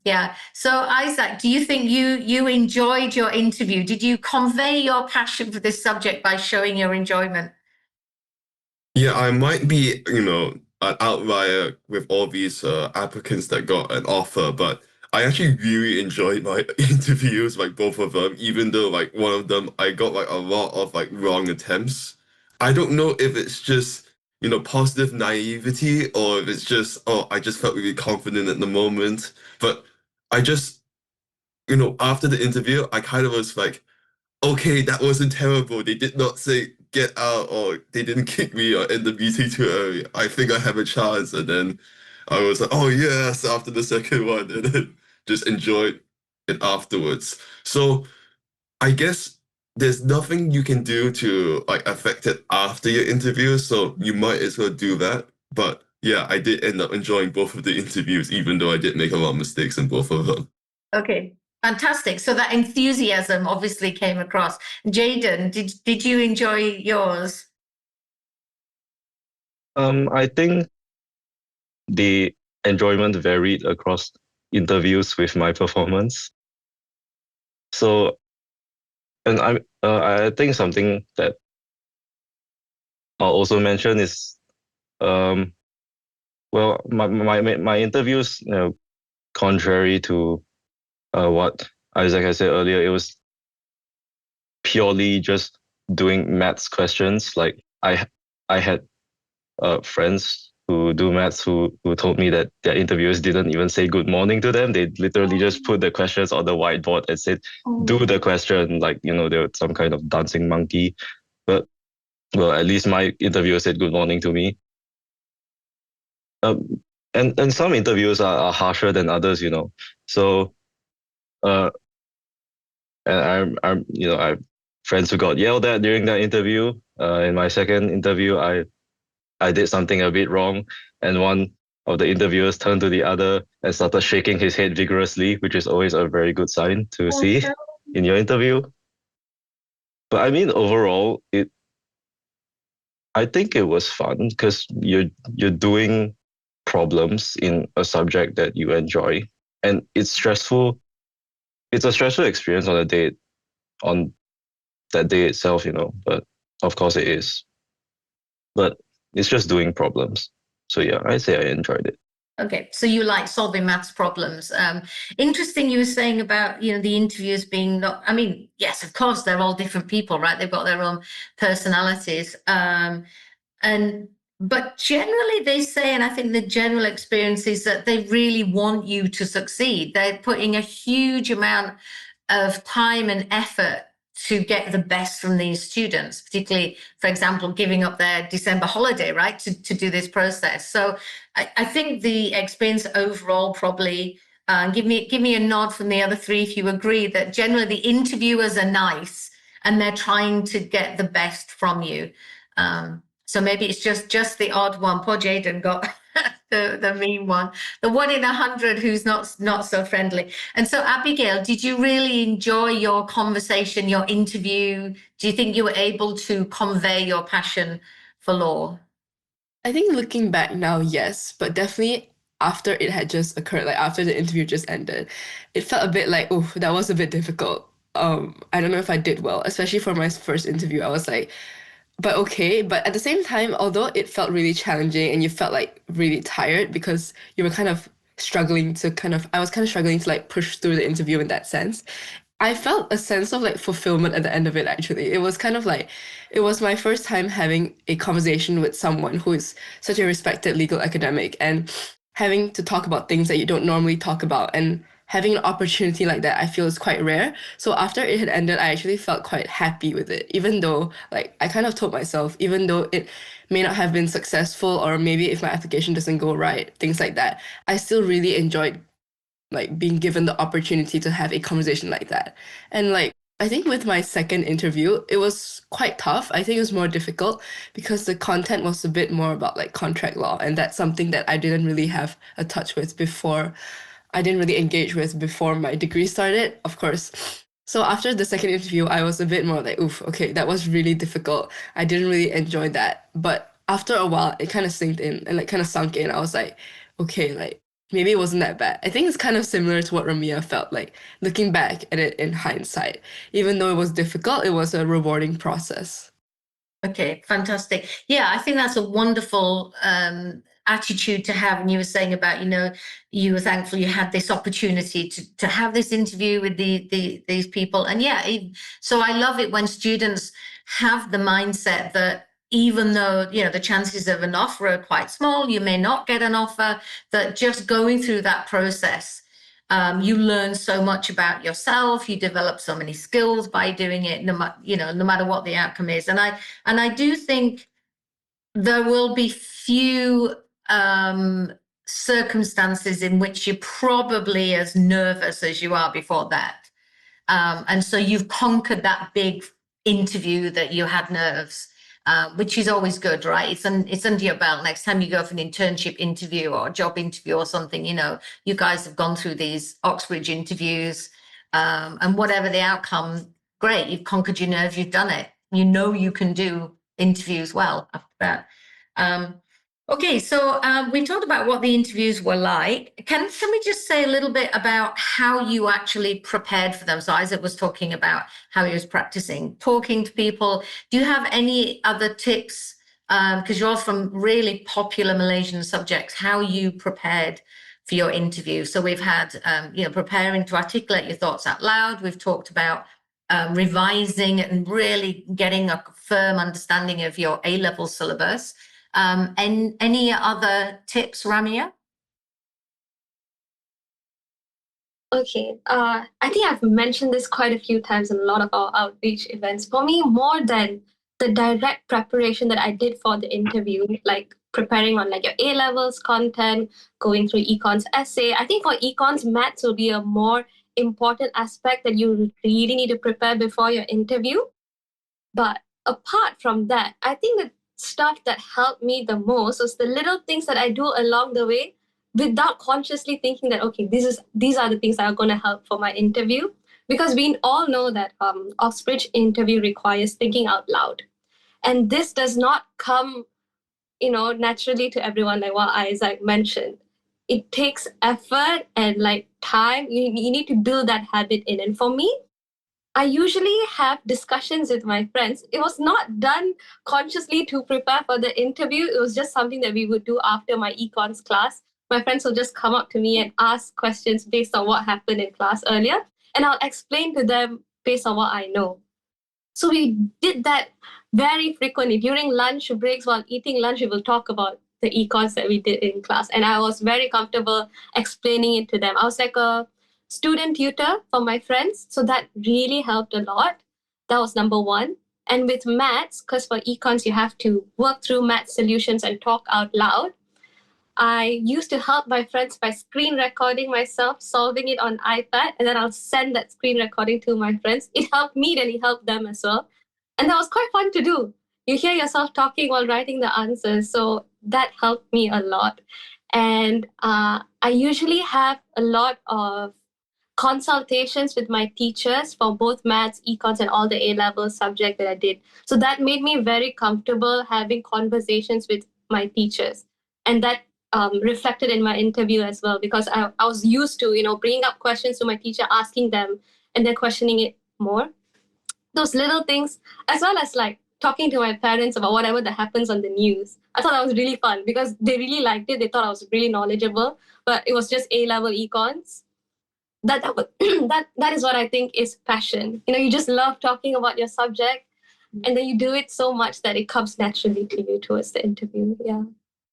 Yeah. So Isaac, do you think you enjoyed your interview? Did you convey your passion for this subject by showing your enjoyment? Yeah, I might be, an outlier with all these applicants that got an offer, but I actually really enjoyed my interviews, like both of them, even though like one of them I got like a lot of like wrong attempts. I don't know if it's just, positive naivety or if it's just, oh, I just felt really confident at the moment. But I just, after the interview, I kind of was like, okay, that wasn't terrible. They did not say get out or they didn't kick me or end the meeting too early. I think I have a chance. And then I was like, oh yes, after the second one, and then just enjoyed it afterwards. So I guess there's nothing you can do to like affect it after your interview. So you might as well do that. But yeah, I did end up enjoying both of the interviews, even though I did make a lot of mistakes in both of them. Okay, fantastic. So that enthusiasm obviously came across. Jaden, did you enjoy yours? I think the enjoyment varied across interviews with my performance. So, and I think something that I'll also mention is, well, my interviews, contrary to what Isaac had said earlier, it was purely just doing maths questions. Like I had friends who do maths who told me that their interviewers didn't even say good morning to them. They literally just put the questions on the whiteboard and said, do the question, like, they were some kind of dancing monkey. But well, at least my interviewer said good morning to me. And some interviews are harsher than others, So uh and I have friends who got yelled at during that interview. In my second interview, I did something a bit wrong, and one of the interviewers turned to the other and started shaking his head vigorously, which is always a very good sign to see in your interview. But I mean, overall, I think it was fun because you're doing problems in a subject that you enjoy, and it's stressful. It's a stressful experience on that day itself, But of course, it is. But it's just doing problems. So yeah, I'd say I enjoyed it. Okay, so you like solving maths problems. Interesting you were saying about, the interviews being not, I mean, yes, of course, they're all different people, right? They've got their own personalities. And but generally they say, and I think the general experience is that they really want you to succeed. They're putting a huge amount of time and effort to get the best from these students, particularly, for example, giving up their December holiday, right, to do this process. So I think the experience overall probably, give me a nod from the other three if you agree that generally the interviewers are nice and they're trying to get the best from you. So maybe it's just the odd one. Poor Jaden got the mean one, the 1 in 100 who's not so friendly. And so, Abigail, did you really enjoy your conversation, your interview? Do you think you were able to convey your passion for law? I think looking back now, yes, but definitely after it had just occurred, like after the interview just ended, it felt a bit like, oh, that was a bit difficult. I don't know if I did well, especially for my first interview. I was like, but okay. But at the same time, although it felt really challenging and you felt like really tired because you were kind of I was kind of struggling to like push through the interview in that sense. I felt a sense of like fulfillment at the end of it, actually. It was kind of like, it was my first time having a conversation with someone who is such a respected legal academic and having to talk about things that you don't normally talk about. And having an opportunity like that, I feel is quite rare. So after it had ended, I actually felt quite happy with it, even though, like, I kind of told myself, even though it may not have been successful or maybe if my application doesn't go right, things like that, I still really enjoyed like being given the opportunity to have a conversation like that. And like I think with my second interview, it was quite tough. I think it was more difficult because the content was a bit more about like contract law, and that's something that I didn't really have a touch with before. I didn't really engage with before my degree started, of course. So after the second interview, I was a bit more like, oof, okay, that was really difficult. I didn't really enjoy that. But after a while, it kind of sinked in and like kind of sunk in. I was like, okay, like maybe it wasn't that bad. I think it's kind of similar to what Ramia felt like looking back at it in hindsight. Even though it was difficult, it was a rewarding process. Okay, fantastic. Yeah, I think that's a wonderful attitude to have. And you were saying about, you were thankful you had this opportunity to have this interview with these people. And yeah, so I love it when students have the mindset that even though, the chances of an offer are quite small, you may not get an offer, that just going through that process, you learn so much about yourself. You develop so many skills by doing it, no matter what the outcome is. And I do think there will be few circumstances in which you're probably as nervous as you are before that. And so you've conquered that big interview that you had nerves, which is always good, right? It's under your belt. Next time you go for an internship interview or a job interview or something, you guys have gone through these Oxbridge interviews, and whatever the outcome, great, you've conquered your nerves, you've done it. You can do interviews well after that. Okay, so we talked about what the interviews were like. Can we just say a little bit about how you actually prepared for them? So Isaac was talking about how he was practicing talking to people. Do you have any other tips? Because you're from really popular Malaysian subjects, how you prepared for your interview. So we've had, preparing to articulate your thoughts out loud. We've talked about revising and really getting a firm understanding of your A-level syllabus. And any other tips, Ramia? Okay, I think I've mentioned this quite a few times in a lot of our outreach events. For me, more than the direct preparation that I did for the interview, like preparing on like your A levels content, going through econs essay, I think for econs, maths will be a more important aspect that you really need to prepare before your interview. But apart from that, I think the stuff that helped me the most was the little things that I do along the way without consciously thinking that, okay, these are the things that are going to help for my interview. Because we all know that Oxbridge interview requires thinking out loud. And this does not come, naturally to everyone, like what Isaac mentioned. It takes effort and like time. You need to build that habit in. And for me, I usually have discussions with my friends. It was not done consciously to prepare for the interview. It was just something that we would do after my econs class. My friends will just come up to me and ask questions based on what happened in class earlier, and I'll explain to them based on what I know. So we did that very frequently. During lunch breaks, while eating lunch, we will talk about the econs that we did in class. And I was very comfortable explaining it to them. I was like a student tutor for my friends. So that really helped a lot. That was number one. And with maths, because for econs, you have to work through math solutions and talk out loud. I used to help my friends by screen recording myself, solving it on iPad, and then I'll send that screen recording to my friends. It helped me, and it helped them as well. And that was quite fun to do. You hear yourself talking while writing the answers. So that helped me a lot. And I usually have a lot of consultations with my teachers for both maths, econs, and all the A-level subject that I did. So that made me very comfortable having conversations with my teachers. And that reflected in my interview as well, because I was used to, bringing up questions to my teacher, asking them, and then questioning it more. Those little things, as well as like talking to my parents about whatever that happens on the news. I thought that was really fun because they really liked it. They thought I was really knowledgeable, but it was just A-level econs. That that is what I think is passion. You just love talking about your subject, and then you do it so much that it comes naturally to you towards the interview. Yeah.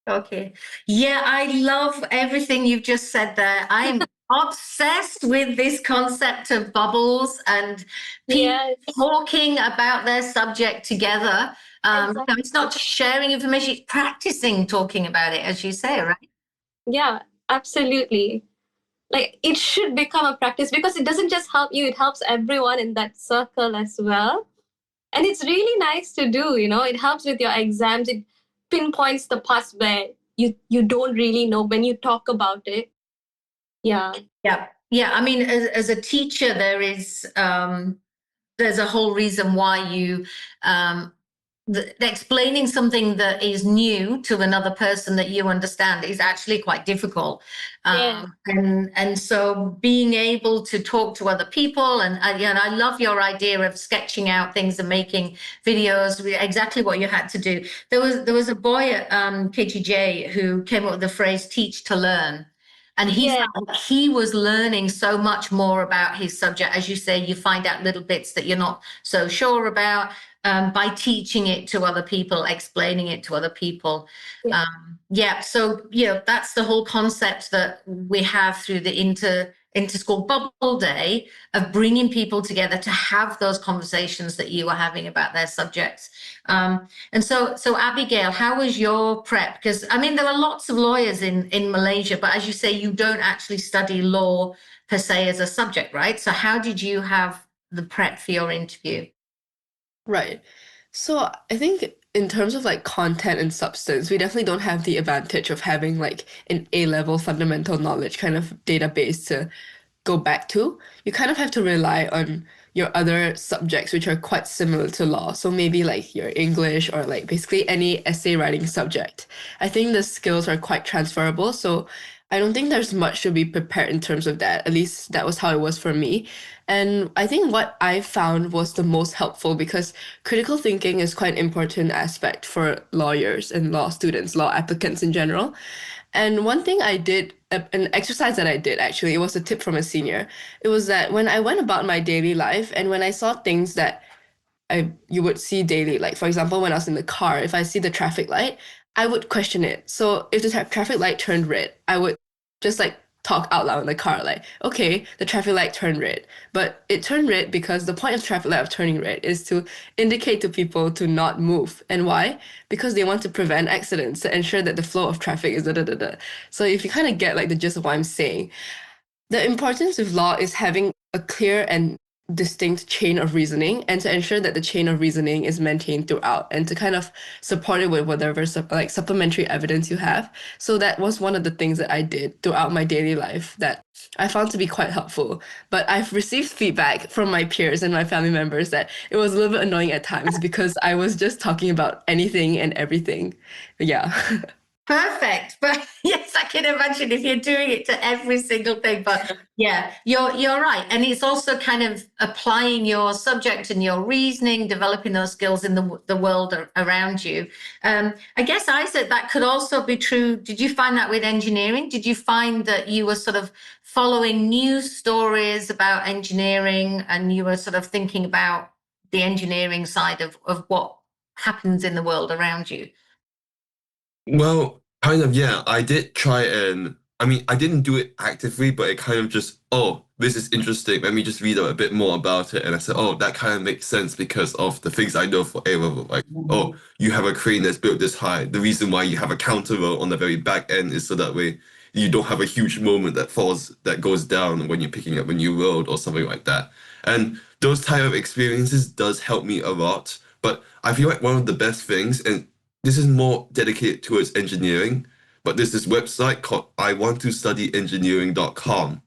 Okay. Yeah, I love everything you've just said there. I'm obsessed with this concept of bubbles and people Yes. talking about their subject together. Exactly. It's not just sharing information, it's practicing talking about it, as you say, right? Yeah, absolutely. Like it should become a practice because it doesn't just help you, it helps everyone in that circle as well. And it's really nice to do, it helps with your exams. It pinpoints the parts where you don't really know when you talk about it. Yeah. Yeah. Yeah. I mean, as a teacher, there's a whole reason why you explaining something that is new to another person that you understand is actually quite difficult. Yeah. And so being able to talk to other people, and I love your idea of sketching out things and making videos, exactly what you had to do. There was a boy at KTJ who came up with the phrase "teach to learn." And he Yeah. felt like he was learning so much more about his subject. As you say, you find out little bits that you're not so sure about by teaching it to other people, explaining it to other people. So that's the whole concept that we have through the inter-school bubble day of bringing people together to have those conversations that you were having about their subjects. And so Abigail, how was your prep? Because I mean, there are lots of lawyers in Malaysia, but as you say, you don't actually study law per se as a subject, right? So how did you have the prep for your interview? Right. So I think in terms of like content and substance, we definitely don't have the advantage of having like an A-level fundamental knowledge kind of database to go back to. You kind of have to rely on your other subjects, which are quite similar to law. So maybe like your English or like basically any essay writing subject. I think the skills are quite transferable. So I don't think there's much to be prepared in terms of that. At least that was how it was for me. And I think what I found was the most helpful because critical thinking is quite an important aspect for lawyers and law students, law applicants in general. And one thing I did, an exercise that I did actually, it was a tip from a senior. It was that when I went about my daily life and when I saw things that you would see daily, like for example, when I was in the car, if I see the traffic light, I would question it. So if the traffic light turned red, I would just like talk out loud in the car, like, okay, the traffic light turned red. But it turned red because the point of traffic light of turning red is to indicate to people to not move. And why? Because they want to prevent accidents, to ensure that the flow of traffic is da da da da. So if you kind of get like the gist of what I'm saying, the importance of law is having a clear and distinct chain of reasoning and to ensure that the chain of reasoning is maintained throughout and to kind of support it with whatever like supplementary evidence you have. So that was one of the things that I did throughout my daily life that I found to be quite helpful. But I've received feedback from my peers and my family members that it was a little bit annoying at times because I was just talking about anything and everything. Yeah. Perfect. But yes, I can imagine if you're doing it to every single thing. But yeah, you're right. And it's also kind of applying your subject and your reasoning, developing those skills in the world around you. I guess, Isaac, that could also be true. Did you find that with engineering? Did you find that you were sort of following news stories about engineering and you were sort of thinking about the engineering side of what happens in the world around you? Well, kind of, yeah. I did try and, I mean, I didn't do it actively, but it kind of just, oh, this is interesting. Let me just read a bit more about it. And I said, oh, that kind of makes sense because of the things I know for A-level. Like, oh, you have a crane that's built this high. The reason why you have a counterweight on the very back end is so that way you don't have a huge moment that goes down when you're picking up a new road or something like that. And those type of experiences does help me a lot. But I feel like one of the best things, and this is more dedicated towards engineering, but there's this website called iwanttostudy.engineering.com,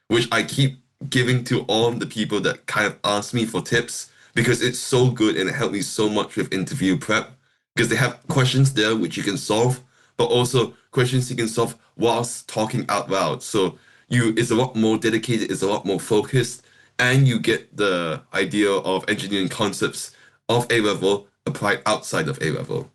which I keep giving to all the people that kind of ask me for tips because it's so good and it helped me so much with interview prep because they have questions there which you can solve, but also questions you can solve whilst talking out loud. So it's a lot more dedicated, it's a lot more focused, and you get the idea of engineering concepts of A-level applied outside of A-level.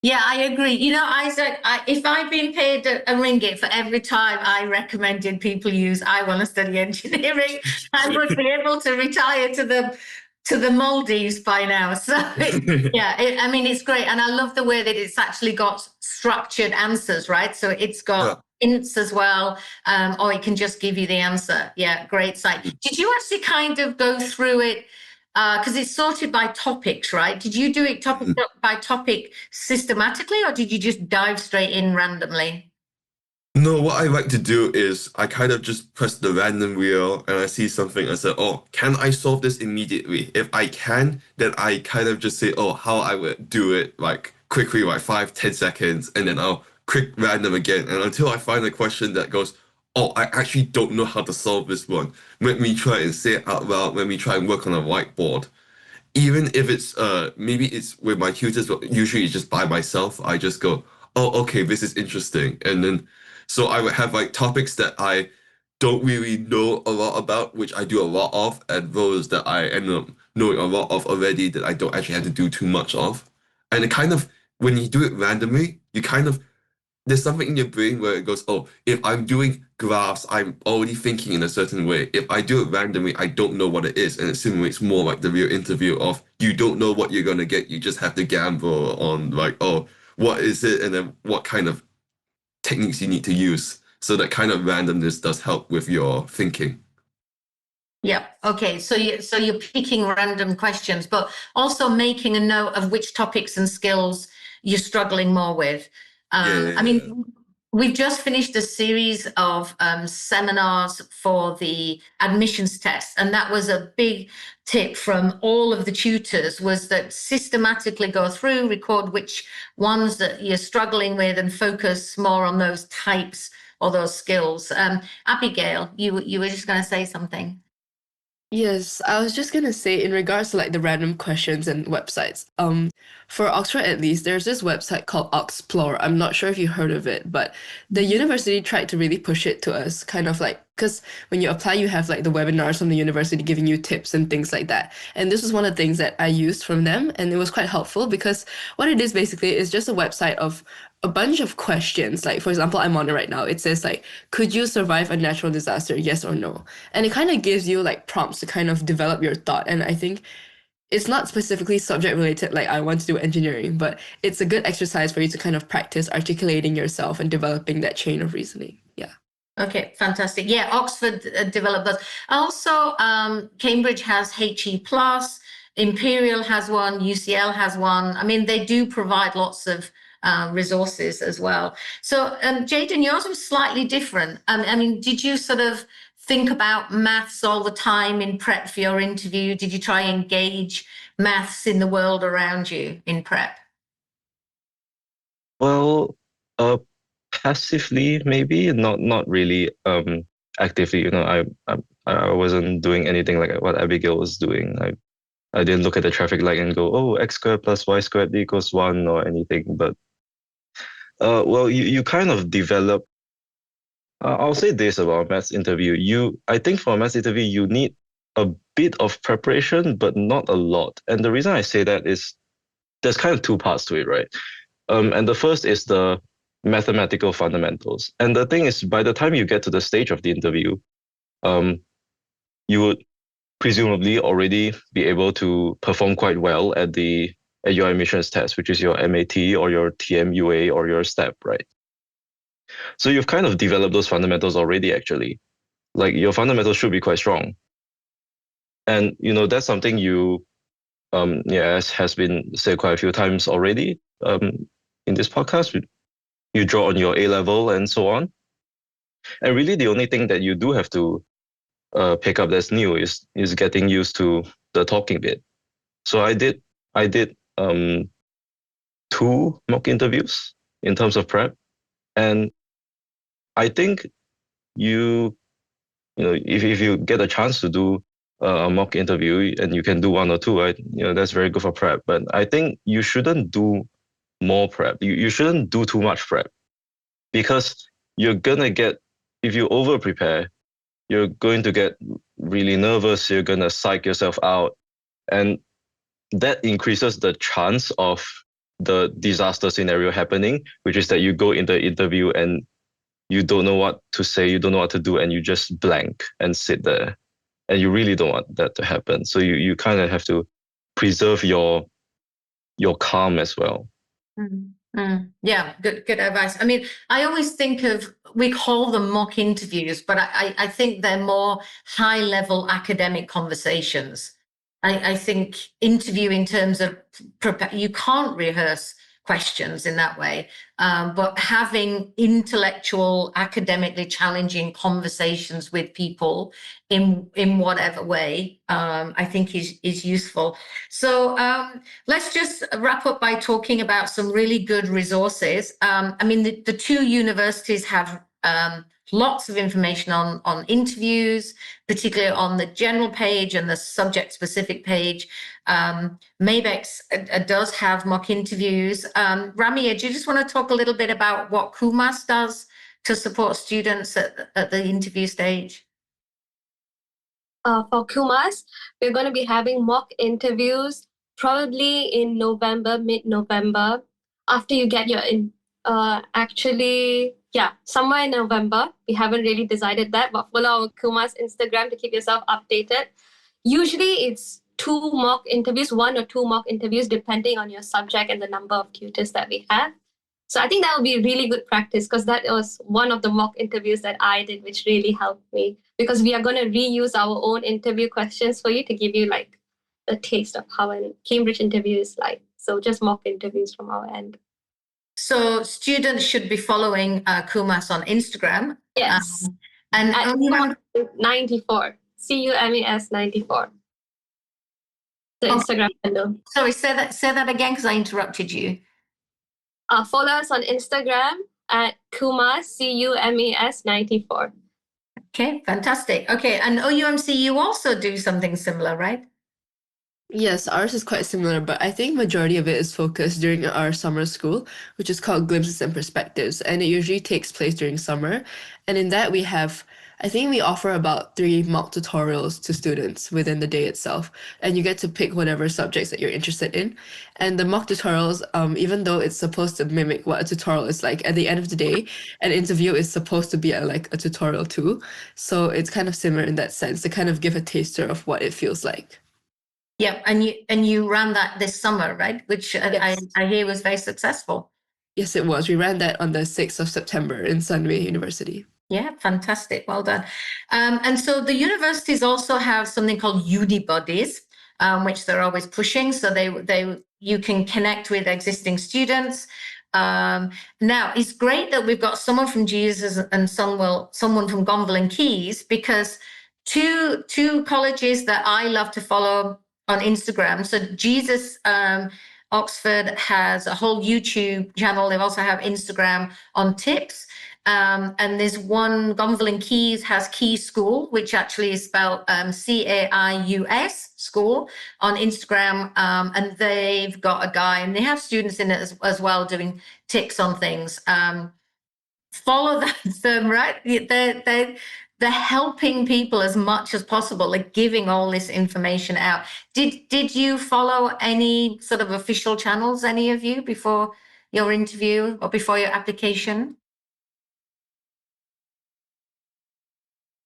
Yeah, I agree. You know, Isaac, if I'd been paid a ringgit for every time I recommended people use I want to study engineering, I would be able to retire to the Maldives by now. So yeah, I mean, it's great. And I love the way that it's actually got structured answers, right? So it's got hints as well, or it can just give you the answer. Yeah, great site. Did you actually kind of go through it? Because it's sorted by topics, right? Did you do it topic by topic systematically, or did you just dive straight in randomly? No, what I like to do is I kind of just press the random wheel and I see something. I say, oh, can I solve this immediately? If I can, then I kind of just say, oh, how I would do it, like quickly, like 5-10 seconds, and then I'll click random again. And until I find a question that goes, oh, I actually don't know how to solve this one. Let me try and say it out loud. Let me try and work on a whiteboard. even if it's maybe it's with my tutors, but usually it's just by myself. I just go, oh, okay, this is interesting. And then so I would have like topics that I don't really know a lot about, which I do a lot of, and those that I end up knowing a lot of already that I don't actually have to do too much of. And it kind of, when you do it randomly, you kind of, there's something in your brain where it goes, oh, if I'm doing graphs, I'm already thinking in a certain way. If I do it randomly, I don't know what it is. And it simulates more like the real interview of you don't know what you're going to get. You just have to gamble on like, oh, what is it? And then what kind of techniques you need to use. So that kind of randomness does help with your thinking. Yeah. Okay. So you're picking random questions, but also making a note of which topics and skills you're struggling more with. I mean, we've just finished a series of seminars for the admissions test, and that was a big tip from all of the tutors, was that systematically go through, record which ones that you're struggling with, and focus more on those types or those skills. Abigail, you were just going to say something. Yes, I was just gonna say in regards to like the random questions and websites. For Oxford at least, there's this website called Oxplore. I'm not sure if you heard of it, but the university tried to really push it to us, kind of like because when you apply, you have like the webinars from the university giving you tips and things like that. And this was one of the things that I used from them, and it was quite helpful because what it is basically is just a website of a bunch of questions. Like for example, I'm on it right now. It says like, could you survive a natural disaster? Yes or no? And it kind of gives you like prompts to kind of develop your thought. And I think it's not specifically subject related, like I want to do engineering, but it's a good exercise for you to kind of practice articulating yourself and developing that chain of reasoning. Yeah. Okay, fantastic. Yeah, Oxford developed those. Also, Cambridge has HE Plus, Imperial has one, UCL has one. I mean, they do provide lots of resources as well. So, Jaden, yours was slightly different. I mean, did you sort of think about maths all the time in prep for your interview? Did you try and engage maths in the world around you in prep? Well, passively maybe, not really actively. You know, I wasn't doing anything like what Abigail was doing. I didn't look at the traffic light and go, oh, x squared plus y squared equals 1 or anything. But well, you kind of develop. I'll say this about a maths interview. I think for a maths interview, you need a bit of preparation, but not a lot. And the reason I say that is there's kind of two parts to it, right? And the first is the mathematical fundamentals. And the thing is, by the time you get to the stage of the interview, you would presumably already be able to perform quite well at your admissions test, which is your MAT or your TMUA or your STEP, right? So you've kind of developed those fundamentals already, actually. Like your fundamentals should be quite strong. And, you know, that's something as has been said quite a few times already in this podcast. You draw on your A level and so on. And really the only thing that you do have to pick up that's new is getting used to the talking bit. So I did 2 mock interviews in terms of prep. And I think you know, if you get a chance to do a mock interview and you can do 1 or 2, that's very good for prep. But I think you shouldn't do more prep. You shouldn't do too much prep because you're gonna get, if you over prepare, you're going to get really nervous. You're gonna psych yourself out, and that increases the chance of the disaster scenario happening, which is that you go in the interview and you don't know what to say, you don't know what to do, and you just blank and sit there. And you really don't want that to happen. So you kind of have to preserve your calm as well. Yeah, good advice. I mean, I always think we call them mock interviews, but I think they're more high level academic conversations. I think interview in terms of you can't rehearse questions in that way, but having intellectual, academically challenging conversations with people in whatever way, I think is useful. So let's just wrap up by talking about some really good resources. I mean, the 2 universities have lots of information on interviews, particularly on the general page and the subject specific page. MABECS does have mock interviews. Ramia, do you just want to talk a little bit about what KUMAS does to support students at the interview stage? For KUMAS, we're going to be having mock interviews probably in November, mid-November, after you get your somewhere in November. We haven't really decided that, but follow our KUMAS Instagram to keep yourself updated. Usually it's 2 mock interviews, 1 or 2 mock interviews, depending on your subject and the number of tutors that we have. So I think that would be really good practice, because that was one of the mock interviews that I did, which really helped me, because we are going to reuse our own interview questions for you to give you like a taste of how a Cambridge interview is like. So just mock interviews from our end. So students should be following KUMAS on Instagram. Yes. And at only 94, CUMAS 94. The Instagram handle. Sorry, say that again, because I interrupted you. Follow us on Instagram at KUMAS, CUMAS 94. Okay, fantastic. Okay, and OUMC, you also do something similar, right? Yes, ours is quite similar, but I think majority of it is focused during our summer school, which is called Glimpses and Perspectives, and it usually takes place during summer. And in that I think we offer about 3 mock tutorials to students within the day itself, and you get to pick whatever subjects that you're interested in. And the mock tutorials, even though it's supposed to mimic what a tutorial is like, at the end of the day, an interview is supposed to be like a tutorial too. So it's kind of similar in that sense to kind of give a taster of what it feels like. Yeah, and you ran that this summer, right? Which Yes. I hear was very successful. Yes, it was. We ran that on the 6th of September in Sunway University. Yeah, fantastic. Well done. And so the universities also have something called uni buddies, which they're always pushing. So you can connect with existing students. Now it's great that we've got someone from Jesus and someone from Gonville and Keys, because two colleges that I love to follow on Instagram. So Jesus Oxford has a whole YouTube channel. They also have Instagram on tips. And there's one, Gonville and Keys has Key School, which actually is spelled CAIUS School on Instagram. And they've got a guy, and they have students in it as well doing tips on things. Follow them, right? They're helping people as much as possible, like giving all this information out. Did you follow any sort of official channels, any of you, before your interview or before your application?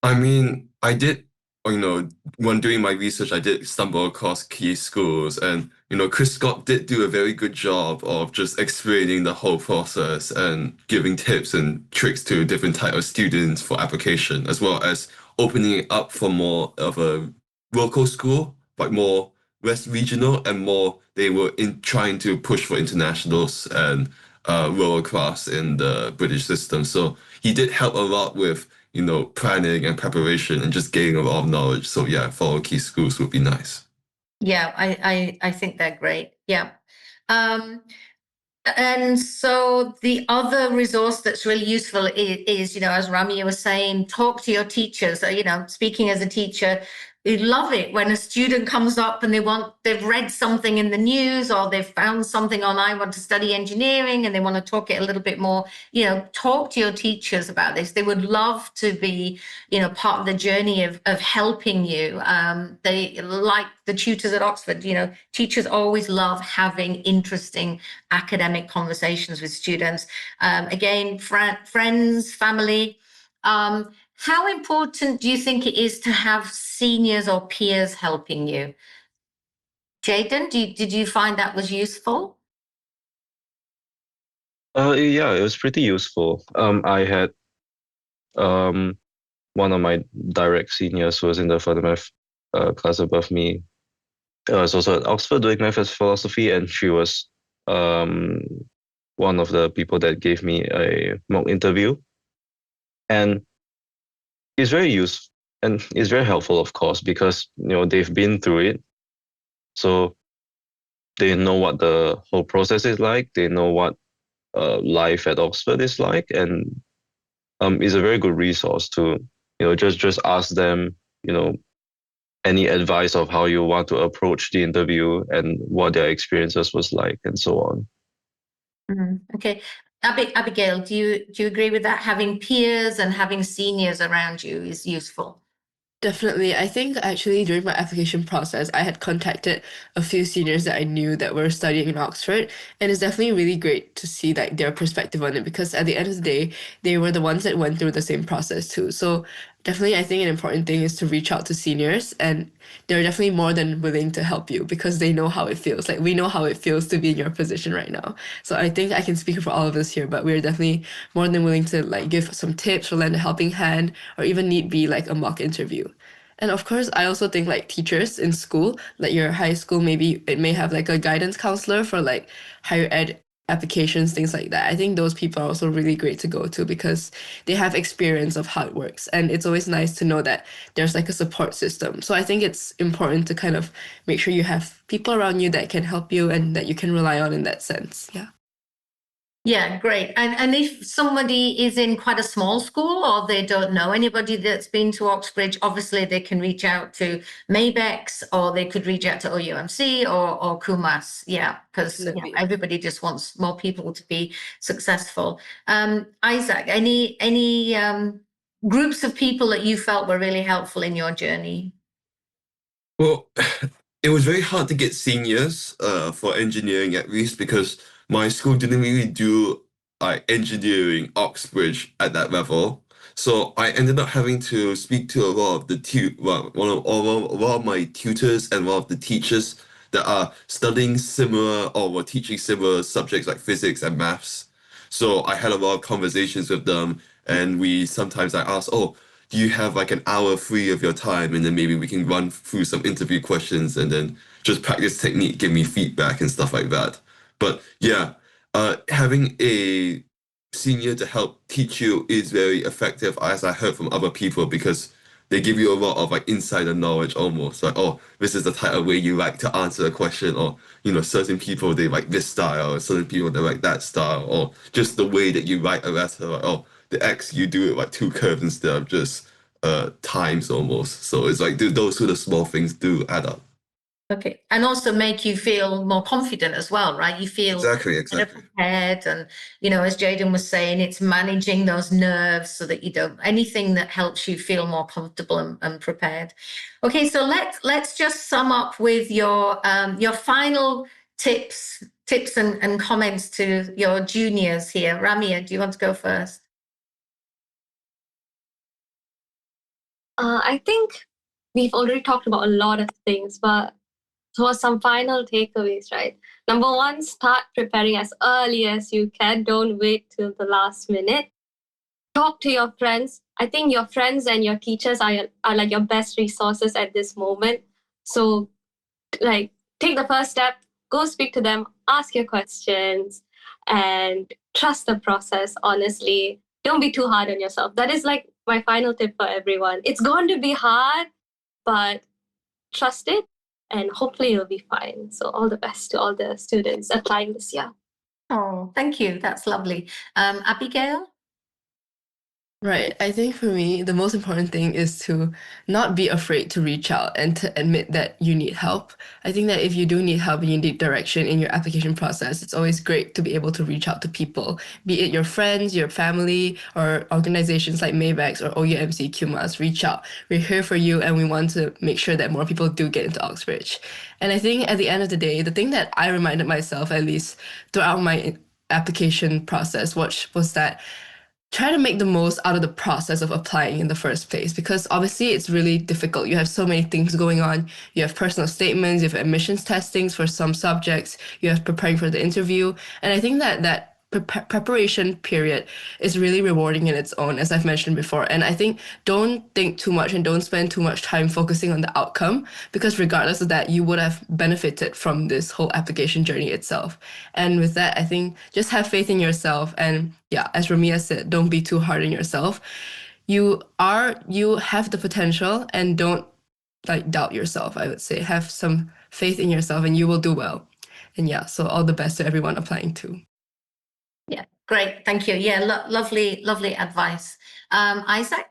I mean, I did, when doing my research, I did stumble across key schools, and Chris Scott did do a very good job of just explaining the whole process and giving tips and tricks to different type of students for application, as well as opening it up for more of a local school, but more West regional, and more they were trying to push for internationals and lower class in the British system. So he did help a lot with planning and preparation and just gaining a lot of knowledge. So yeah, follow key schools would be nice. Yeah, I think they're great. Yeah. And so the other resource that's really useful is, as Ramya was saying, talk to your teachers. Speaking as a teacher, we love it when a student comes up and they've read something in the news, or they've found something on I want to study engineering, and they want to talk it a little bit more. Talk to your teachers about this. They would love to be, part of the journey of helping you. They, like the tutors at Oxford, teachers always love having interesting academic conversations with students. Again, friends, family. How important do you think it is to have seniors or peers helping you? Jaden, did you find that was useful? Yeah, it was pretty useful. I had one of my direct seniors who was in the further math class above me. Was also at Oxford doing math as philosophy, and she was one of the people that gave me a mock interview. And it's very useful and it's very helpful, of course, because they've been through it, so they know what the whole process is like. They know what life at Oxford is like, and it's a very good resource to just ask them any advice of how you want to approach the interview and what their experiences was like and so on. Okay. Abigail, do you agree with that? Having peers and having seniors around you is useful. Definitely. I think actually during my application process, I had contacted a few seniors that I knew that were studying in Oxford, and it's definitely really great to see like their perspective on it because at the end of the day, they were the ones that went through the same process too. So definitely, I think an important thing is to reach out to seniors, and they're definitely more than willing to help you because they know how it feels. Like we know how it feels to be in your position right now. So I think I can speak for all of us here, but we're definitely more than willing to like give some tips or lend a helping hand or even need be like a mock interview. And of course, I also think like teachers in school, like your high school, maybe it may have like a guidance counselor for like higher ed applications, things like that. I think those people are also really great to go to because they have experience of how it works. And it's always nice to know that there's like a support system. So I think it's important to kind of make sure you have people around you that can help you and that you can rely on in that sense. Yeah. Yeah, great. And if somebody is in quite a small school or they don't know anybody that's been to Oxbridge, obviously they can reach out to MABECS or they could reach out to OUMC or KUMAS. Yeah, because Definitely. everybody just wants more people to be successful. Isaac, any groups of people that you felt were really helpful in your journey? Well, it was very hard to get seniors for engineering at least because my school didn't really do engineering Oxbridge at that level. So I ended up having to speak to a lot of the a lot of my tutors and a lot of the teachers that are studying similar or were teaching similar subjects like physics and maths. So I had a lot of conversations with them, and I asked, oh, do you have like an hour free of your time, and then maybe we can run through some interview questions and then just practice technique, give me feedback and stuff like that. But yeah, having a senior to help teach you is very effective, as I heard from other people, because they give you a lot of like insider knowledge almost. Like, oh, this is the type of way you like to answer a question, or certain people they like this style, or certain people they like that style, or just the way that you write a letter, like, oh, the X you do it like two curves instead of just times almost. So it's like those sort of small things do add up. Okay, and also make you feel more confident as well, right? You feel Exactly. better prepared, and as Jaden was saying, it's managing those nerves so that you don't anything that helps you feel more comfortable and prepared. Okay, so let's just sum up with your final tips and comments to your juniors here. Ramia, do you want to go first? I think we've already talked about a lot of things, but for some final takeaways, right? Number one, start preparing as early as you can. Don't wait till the last minute. Talk to your friends. I think your friends and your teachers are like your best resources at this moment. So, like, take the first step, go speak to them, ask your questions, and trust the process, honestly. Don't be too hard on yourself. That is like my final tip for everyone. It's going to be hard, but trust it and hopefully it'll be fine. So all the best to all the students applying this year. Oh, thank you. That's lovely. Abigail? Right. I think for me, the most important thing is to not be afraid to reach out and to admit that you need help. I think that if you do need help and you need direction in your application process, it's always great to be able to reach out to people, be it your friends, your family, or organizations like MABECS or OUMC QMAS. Reach out. We're here for you, and we want to make sure that more people do get into Oxbridge. And I think at the end of the day, the thing that I reminded myself, at least throughout my application process, was that try to make the most out of the process of applying in the first place, because obviously it's really difficult. You have so many things going on. You have personal statements, you have admissions testings for some subjects, you have preparing for the interview. And I think that preparation period is really rewarding in its own, as I've mentioned before. And I think don't think too much and don't spend too much time focusing on the outcome, because regardless of that, you would have benefited from this whole application journey itself. And with that, I think just have faith in yourself. And yeah, as Ramia said, don't be too hard on yourself. You have the potential, and don't like doubt yourself. I would say have some faith in yourself and you will do well. And yeah, so all the best to everyone applying too. Yeah, great. Thank you. Yeah, lovely advice. Isaac?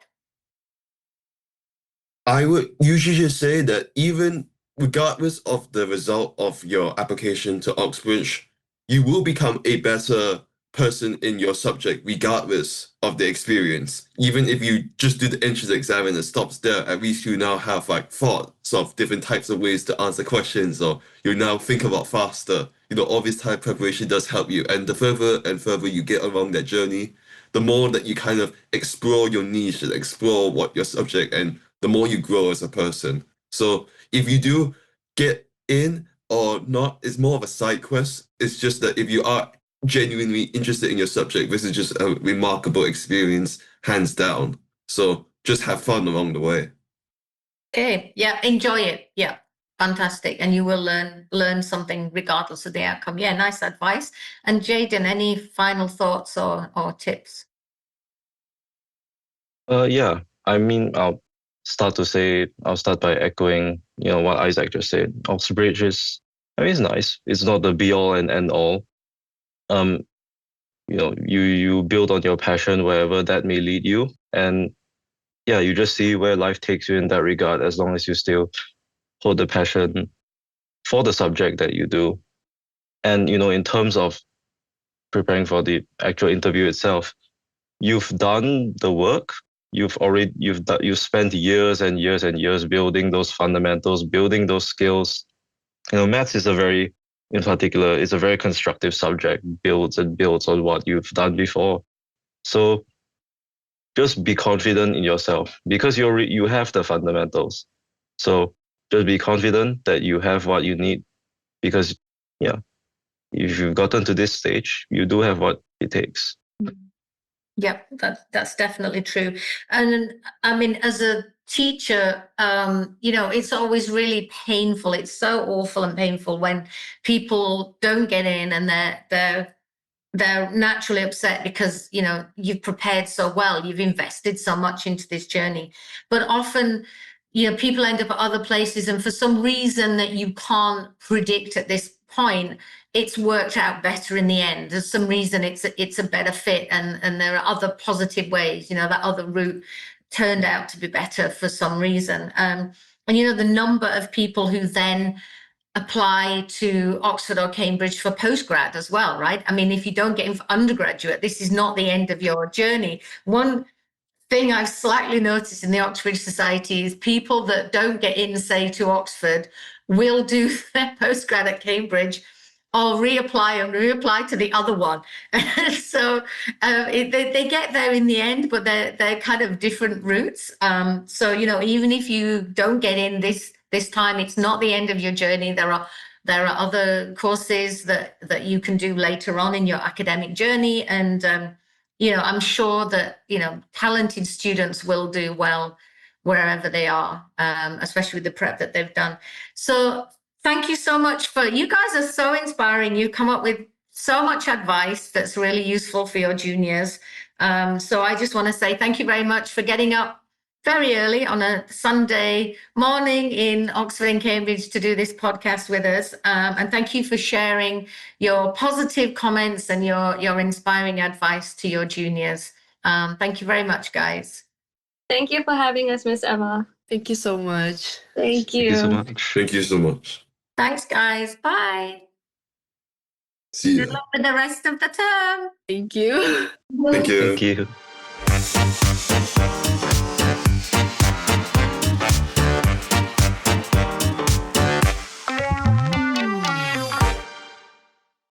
I would usually just say that even regardless of the result of your application to Oxbridge, you will become a better person in your subject regardless of the experience. Even if you just do the entrance exam and it stops there, at least you now have like thoughts of different types of ways to answer questions, or you now think a lot faster. All this type of preparation does help you. And the further and further you get along that journey, the more that you kind of explore your niche and explore what your subject, and the more you grow as a person. So if you do get in or not, it's more of a side quest. It's just that if you are genuinely interested in your subject, this is just a remarkable experience, hands down. So just have fun along the way. Okay, yeah, enjoy it. Yeah, fantastic. And you will learn something regardless of the outcome. Yeah, nice advice. And Jaden, any final thoughts or tips? Yeah, I mean, I'll start by echoing, what Isaac just said. Oxbridge it's nice. It's not the be all and end all. You build on your passion wherever that may lead you, and yeah, you just see where life takes you in that regard, as long as you still hold the passion for the subject that you do. And in terms of preparing for the actual interview itself, you've done the work. You've spent years and years and years building those fundamentals, building those skills. Maths is in particular, it's a very constructive subject, builds and builds on what you've done before. So just be confident in yourself, because you have the fundamentals. So just be confident that you have what you need, because yeah, if you've gotten to this stage, you do have what it takes. Yep, that's definitely true. And I mean, as a teacher, it's always really painful. It's so awful and painful when people don't get in and they're naturally upset because you've prepared so well, you've invested so much into this journey. But often people end up at other places, and for some reason that you can't predict at this point, it's worked out better in the end. There's some reason it's a better fit, and there are other positive ways, that other route turned out to be better for some reason. And the number of people who then apply to Oxford or Cambridge for postgrad as well, right? I mean, if you don't get in for undergraduate, this is not the end of your journey. One thing I've slightly noticed in the Oxbridge Society is people that don't get in, say, to Oxford will do their postgrad at Cambridge or reapply to the other one. So they get there in the end, but they're kind of different routes. So even if you don't get in this time, it's not the end of your journey. There are other courses that you can do later on in your academic journey, and I'm sure that talented students will do well wherever they are, especially with the prep that they've done. So thank you so much you guys are so inspiring. You come up with so much advice that's really useful for your juniors. So I just want to say thank you very much for getting up very early on a Sunday morning in Oxford and Cambridge to do this podcast with us. And thank you for sharing your positive comments and your inspiring advice to your juniors. Thank you very much, guys. Thank you for having us, Miss Emma. Thank you so much. Thank you. Thank you so much. Thank you so much. Thanks, guys. Bye. See you. Good luck with the rest of the term. Thank you. Thank you. Thank you.